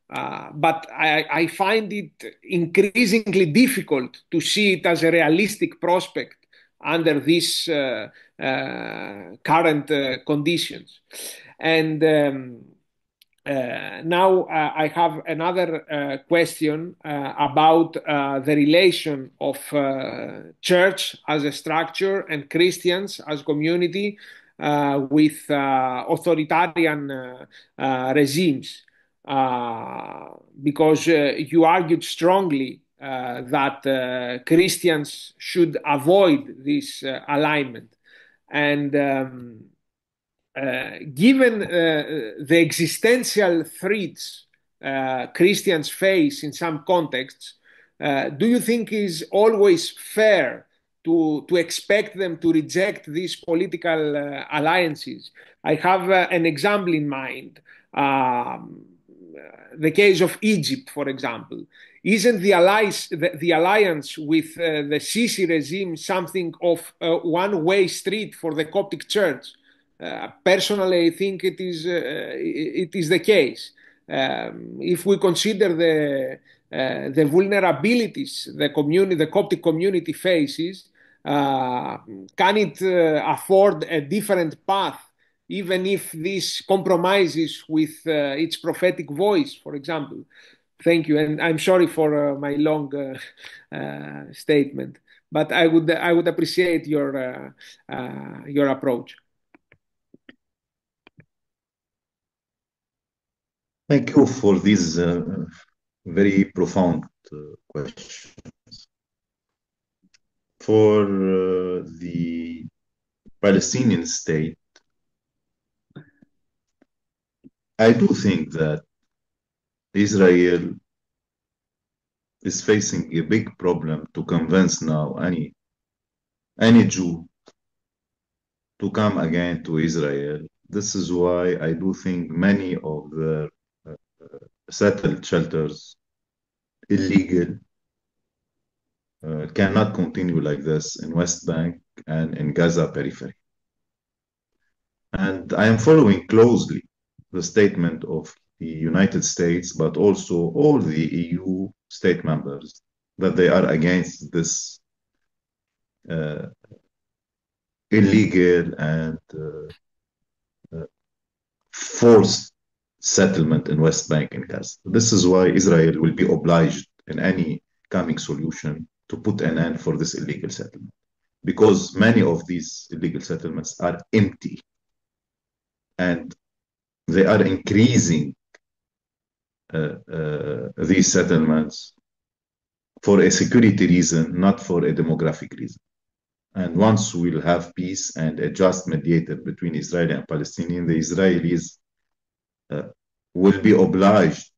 But I find it increasingly difficult to see it as a realistic prospect under these current conditions. And Now I have another question about the relation of church as a structure and Christians as community with authoritarian regimes. Because you argued strongly that Christians should avoid this alignment. And given the existential threats Christians face in some contexts, do you think is always fair to expect them to reject these political alliances? I have an example in mind. The case of Egypt, for example. Isn't the alliance with the Sisi regime something of a one-way street for the Coptic Church? Personally, I think it is the case. If we consider the vulnerabilities the Coptic community faces, can it afford a different path, even if this compromises with its prophetic voice, for example? Thank you, and I'm sorry for my long statement, but I would appreciate your approach. Thank you for these very profound questions. For the Palestinian state, I do think that Israel is facing a big problem to convince now any Jew to come again to Israel. This is why I do think many of the settled shelters illegal cannot continue like this in West Bank and in Gaza periphery. And I am following closely the statement of the United States, but also all the EU state members, that they are against this illegal and forced settlement in West Bank and Gaza. This is why Israel will be obliged in any coming solution to put an end for this illegal settlement, because many of these illegal settlements are empty and they are increasing these settlements for a security reason, not for a demographic reason. And once we'll have peace and a just mediator between Israeli and Palestinian, the Israelis will be obliged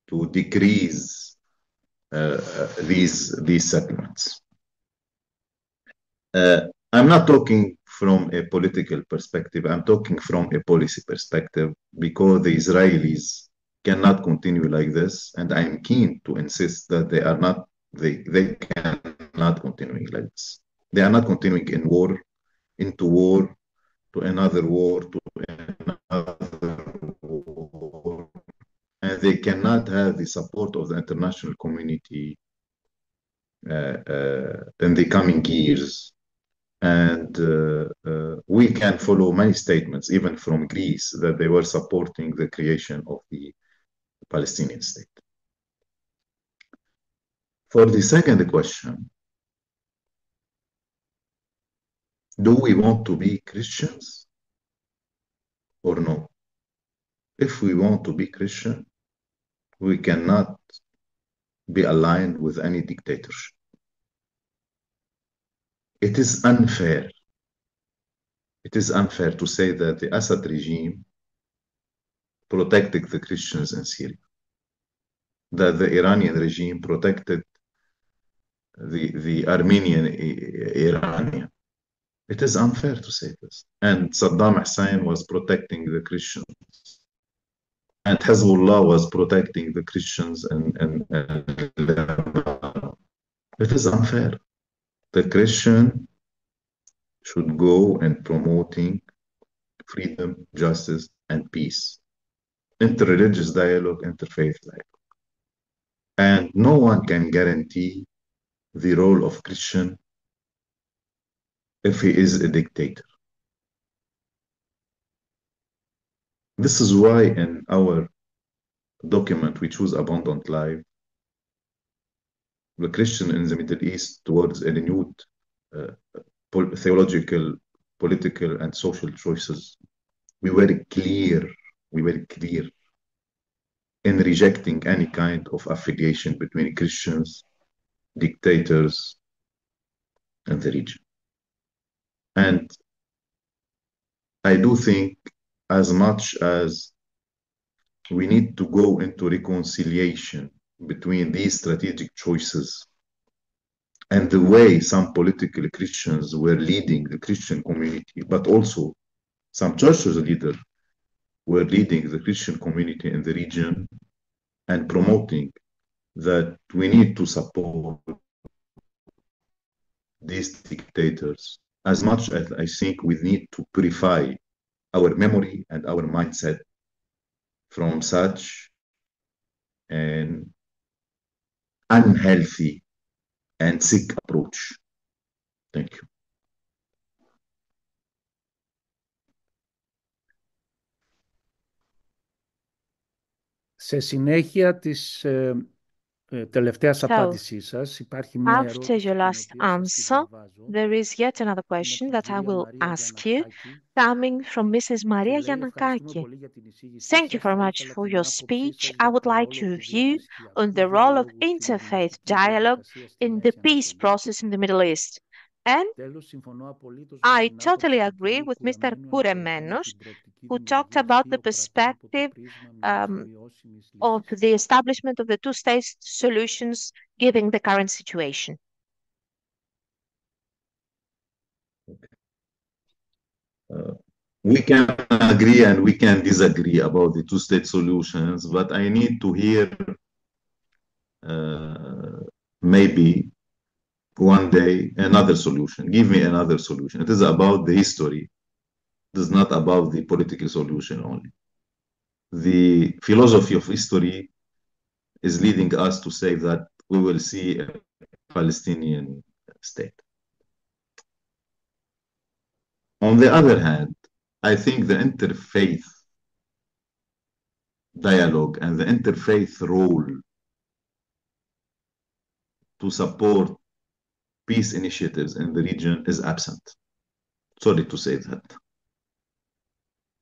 to decrease these settlements. I'm not talking from a political perspective. I'm talking from a policy perspective, because the Israelis cannot continue like this, and I'm keen to insist that they cannot continue like this. They are not continuing into war, to another war, to another war, and they cannot have the support of the international community in the coming years. And we can follow many statements, even from Greece, that they were supporting the creation of the Palestinian state. For the second question, do we want to be Christians or no? If we want to be Christian, we cannot be aligned with any dictatorship. It is unfair. It is unfair to say that the Assad regime protected the Christians in Syria, that the Iranian regime protected the Armenian Iranian. It is unfair to say this. And Saddam Hussein was protecting the Christians, and Hezbollah was protecting the Christians in Lebanon. It is unfair. The Christian should go in promoting freedom, justice, and peace, interreligious dialogue, interfaith dialogue. And no one can guarantee the role of Christian if he is a dictator. This is why in our document we choose abundant life, the Christian in the Middle East towards a renewed uh, theological, political, and social choices. We were clear, we were clear in rejecting any kind of affiliation between Christians, dictators, and the region. And I do think as much as we need to go into reconciliation between these strategic choices and the way some political Christians were leading the Christian community, but also some churches leaders were leading the Christian community in the region and promoting that we need to support these dictators. As much as I think we need to purify our memory and our mindset from such an unhealthy and sick approach. Thank you. Σε συνέχεια της τελευταίας απάντησής σας υπάρχει μια After ερώτηση your την last οποία σας τη answer, διαβάζω. there is yet another Είναι από question την that I κυρία will Μαρία ask you, Γιαννακάκη coming from Mrs. και Maria λέει ευχαριστούμε Yanakaki. πολύ για την εισήγησή Thank you σας. very Θα much ήθελα for την your άποψή speech. σας I για would το like ρόλο to του review on διαθρησκειακού the role of διαλόγου στην interfaith ειρηνευτική dialogue διαδικασία στη in the Μέση peace Ανατολή. process in the Middle East. And Τέλος, συμφωνώ απολύτως με I την totally άποψη του agree κυρίου with Mr. Κουραμένου αναφορικά με Kouremenos, την προοπτική who talked δημιουργίας about the δύο κρατών υπό το perspective πρίσμα μιας um, βιώσιμης of λύσης. the establishment of the two-state solutions given the current situation. We can agree and we can disagree about the two-state solutions, but I need to hear maybe one day another solution. Give me another solution. It is about the history. It is not about the political solution only. The philosophy of history is leading us to say that we will see a Palestinian state. On the other hand, I think the interfaith dialogue and the interfaith role to support peace initiatives in the region is absent. Sorry to say that.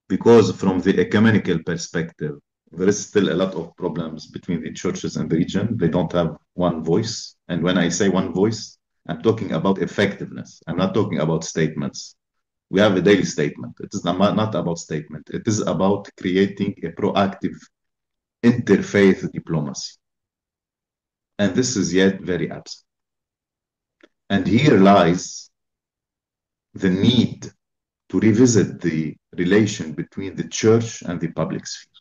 Because from the ecumenical perspective, there is still a lot of problems between the churches and the region. They don't have one voice. And when I say one voice, I'm talking about effectiveness. I'm not talking about statements. We have a daily statement. It is not about statement. It is about creating a proactive interfaith diplomacy. And this is yet very absent. And here lies the need to revisit the relation between the church and the public sphere.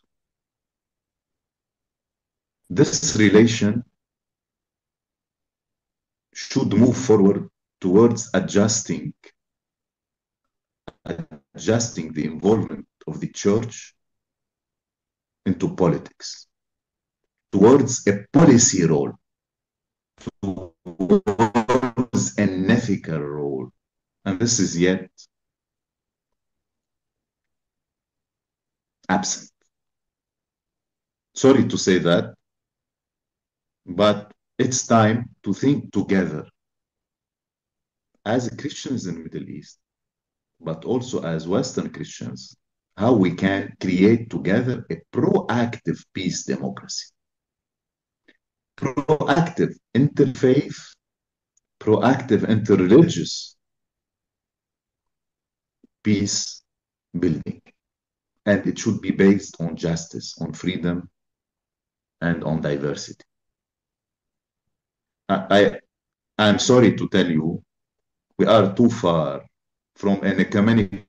This relation should move forward towards adjusting the involvement of the church into politics, towards a policy role, towards an ethical role. And this is yet absent. Sorry to say that, but it's time to think together as Christians in the Middle East, but also as Western Christians, how we can create together a proactive peace democracy. Proactive interfaith, proactive interreligious peace building. And it should be based on justice, on freedom, and on diversity. I'm sorry to tell you, we are too far from an ecumenical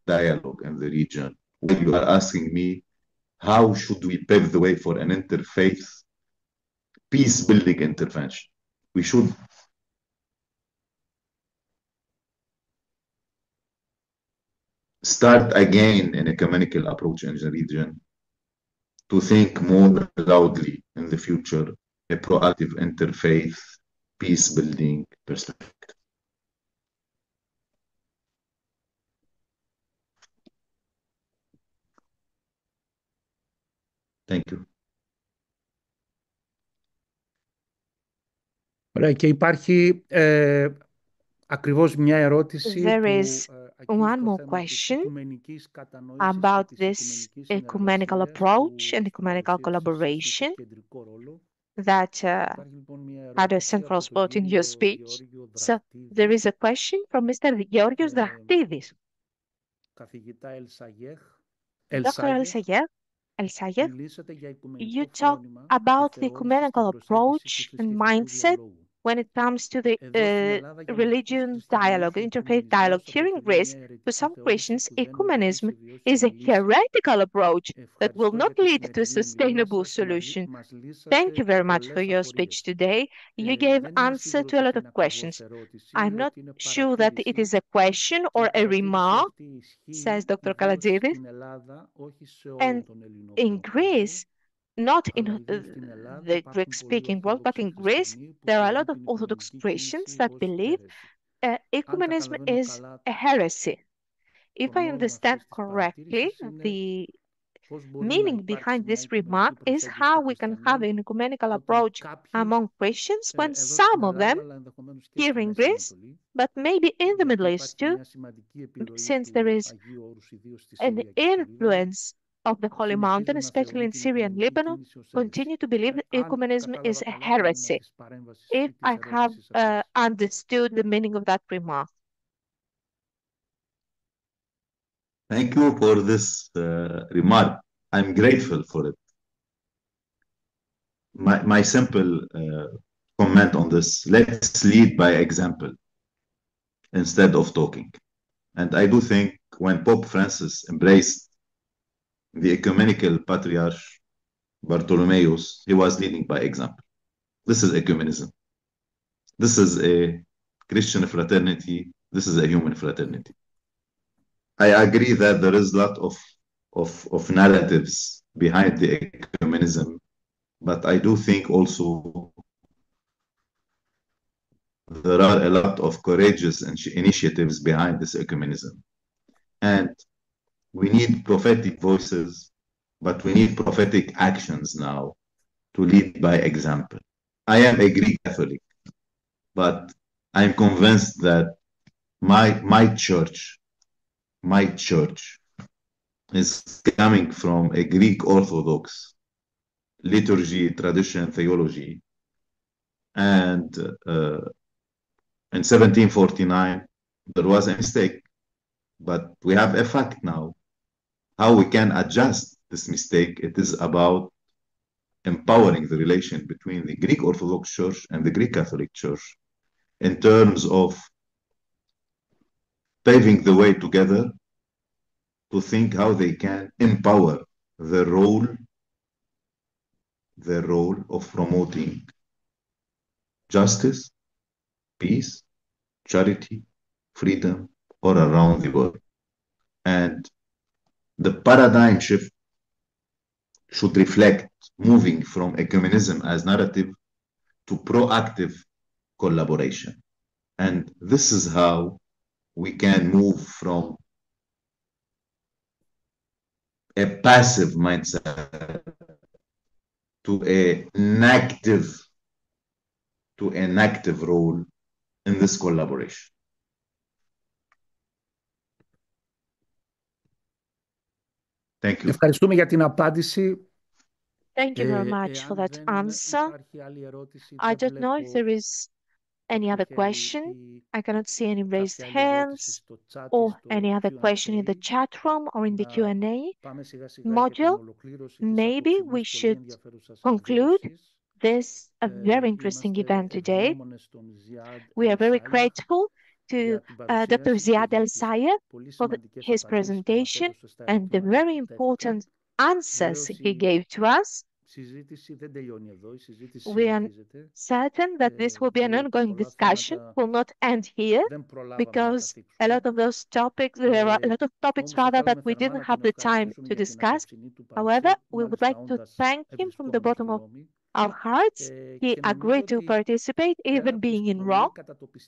dialogue in the region. When you are asking me, how should we pave the way for an interfaith peace-building intervention? We should start again an ecumenical approach in the region to think more loudly in the future, a proactive interfaith peace-building perspective. Thank you. Ωραία, και υπάρχει ακριβώς μια ερώτηση There που is αγγίζει one το more θέμα της question οικουμενικής κατανόησης και about της this οικουμενικής ecumenical συνεργασίας approach που and στην ecumenical παρουσίασή σας έχει collaboration κεντρικό ρόλο. that Υπάρχει λοιπόν μια had a ερώτηση central από τον spot in your κύριο speech. Γεώργιο So there Δραχτίδη, is a question from Mr. Georgios Drachtidis. καθηγητά Dr. Ελσάγεχ, El-Sayegh, μιλήσατε για you οικουμενικό talk φρόνημα και about the θεώρηση στην ecumenical προσέγγιση του approach and θρησκευτικού mindset διαλόγου. when it comes to the Εδώ στην Ελλάδα για μερικούς religion χριστιανούς dialogue, ο interfaith dialogue. οικουμενισμός Here in αποτελεί Greece, μια to αιρετική some θεώρηση Christians, που δεν οδηγεί ecumenism σε is βιώσιμη a λύση. heretical approach that will Ευχαριστώ not για τη lead to a σημερινή ομιλία sustainable σας. solution. Μας Thank you λύσατε very much for πολλές your speech απορίες. today. You gave Δεν είμαι answer σίγουρος to a ότι lot of είναι ακριβώς questions. ερώτηση, I'm not ότι είναι sure that it is παρατήρηση a question και or η a παρατήρηση remark, αυτή says ισχύει Dr. ιδίως Kalatzidis. στην Ελλάδα, όχι σε όλο And τον in ελληνόφωνο κόσμο, Greece, not in αλλά ιδίως στην Ελλάδα the υπάρχουν πολλοί Greek-speaking world, but ορθόδοξοι in Greece, χριστιανοί που there are a lot θεωρούν of την Orthodox οικουμενική Christians κίνηση that ως believe αίρεση. Αν ecumenism καταλαβαίνω is καλά, a heresy. If το I νόημα understand αυτής της correctly, παρατήρησης είναι the πώς μπορεί να meaning υπάρξει behind μια this οικουμενική remark is προσέγγιση how των we can have χριστιανών an ecumenical όταν approach κάποιοι among Christians when εδώ στην some of them Ελλάδα, αλλά ενδεχομένως και here στη in Μέση Greece, Ανατολή, but maybe in the γιατί Middle East υπάρχει too, μια σημαντική επιρροή since there του is Αγίου Όρους, ιδίως στη an Συρία και στο Λίβανο, influence of the Holy Mountain, συνεχίζουν να especially θεωρούν in την Syria and οικουμενική Lebanon, κίνηση ως αίρεση. continue to believe that Αν ecumenism κατάλαβα is a καλά το νόημα heresy. της παρέμβασης If ή της I have ερώτησης αυτής. understood the meaning of that remark. Thank you for this remark. I'm grateful for it. My simple comment on this, let's lead by example instead of talking. And I do think when Pope Francis embraced the ecumenical patriarch Bartholomeus, he was leading by example. This is ecumenism. This is a Christian fraternity. This is a human fraternity. I agree that there is a lot of narratives behind the ecumenism, but I do think also there are a lot of courageous initiatives behind this ecumenism. And we need prophetic voices, but we need prophetic actions now to lead by example. I am a Greek Catholic, but I'm convinced that my church is coming from a Greek Orthodox liturgy, tradition, theology. And in 1749, there was a mistake, but we have a fact now. How we can adjust this mistake, it is about empowering the relation between the Greek Orthodox Church and the Greek Catholic Church in terms of paving the way together to think how they can empower the role of promoting justice, peace, charity, freedom all around the world. And the paradigm shift should reflect moving from ecumenism as narrative to proactive collaboration. And this is how we can move from a passive mindset to an active role in this collaboration. Thank you. Ευχαριστούμε για την απάντηση. Thank you very much for Εάν that δεν answer. υπάρχει άλλη ερώτηση, I δεν don't know if there βλέπω is any other κάποιο χέρι question. ή I cannot see any raised κάποια άλλη ερώτηση hands στο chat ή or στο any other question in the Q&A. chat room or in the Να Q&A πάμε σιγά σιγά για την module. ολοκλήρωση της Maybe we απόψινής πολύ should ενδιαφέρουσας conclude εκδήλωσης. this a very interesting Είμαστε event today. ευγνώμονες στον Ziad We are very El-Sayegh grateful to για την Dr. παρουσίαση και Ziad για τις El-Sayegh πολύ for σημαντικές his απαντήσεις που μας presentation έδωσε στα and the ερωτήματα very που τέθηκαν. important answers Βεβαίως he η gave to us. συζήτηση δεν τελειώνει εδώ, η συζήτηση We are συνεχίζεται. certain that this will be an ongoing Πολλά discussion, θέματα will not end here, δεν προλάβαμε να τα because a lot θίξουμε. of those topics, there are a lot of topics Όμως θα rather that θέλαμε we θερμά didn't να have τον the time ευχαριστήσουμε to για την discuss. απόψινή του However, παρουσία, we would μάλιστα like to όντας thank him from the ευρισκόμενος bottom στη of Ρώμη. our hearts. He agreed to participate, even being in wrong.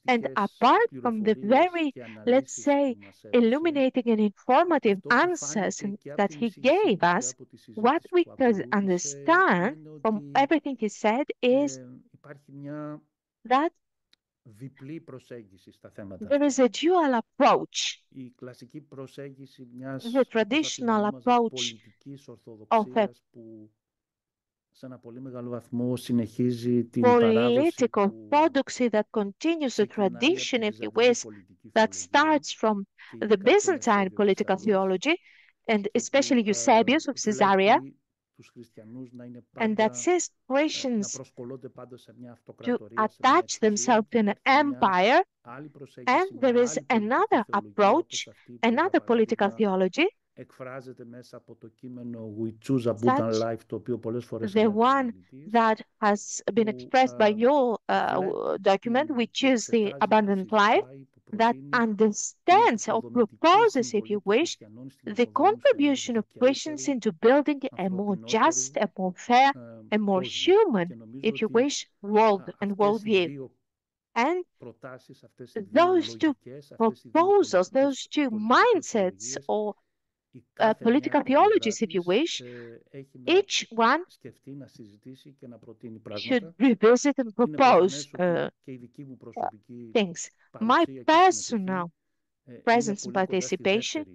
And apart from the very, let's say, illuminating and informative answers that he gave us, what we could understand from everything he said is that there is a dual approach. The traditional approach of a political orthodoxy that continues the tradition, if you wish, that starts from the Byzantine political theology, and especially Eusebius of Caesarea, and that says Christians to attach themselves to an empire. And there is another approach, another political theology, such the one that has been expressed by your document, which is the abundant life, that understands or proposes, if you wish, the contribution of Christians into building a more just, a more fair, a more human, if you wish, world and worldview. And those two proposals, those two mindsets or political theologies, if you wish, each one should revisit and propose things. My personal presence and participation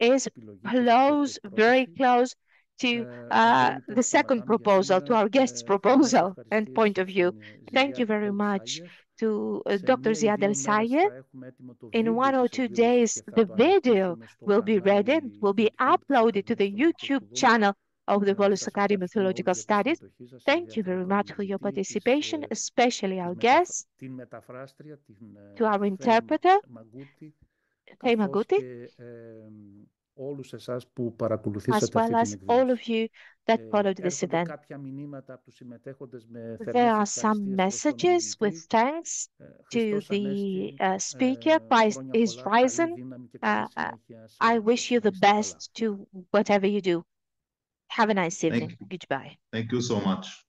is close, very close to the second proposal, to our guest's proposal and point of view. Thank you very much to Dr. Ziad El-Sayegh. In 1 or 2 days, the video will be ready and will be uploaded to the YouTube channel of the Volus Academy of Theological Studies. Thank you very much for your participation, especially our guests, to our interpreter, Kay Maguti, as well as all of you that followed this event. There are some messages with thanks to the speaker. Christ is risen. I wish you the best to whatever you do. Have a nice evening. Goodbye. Thank you so much.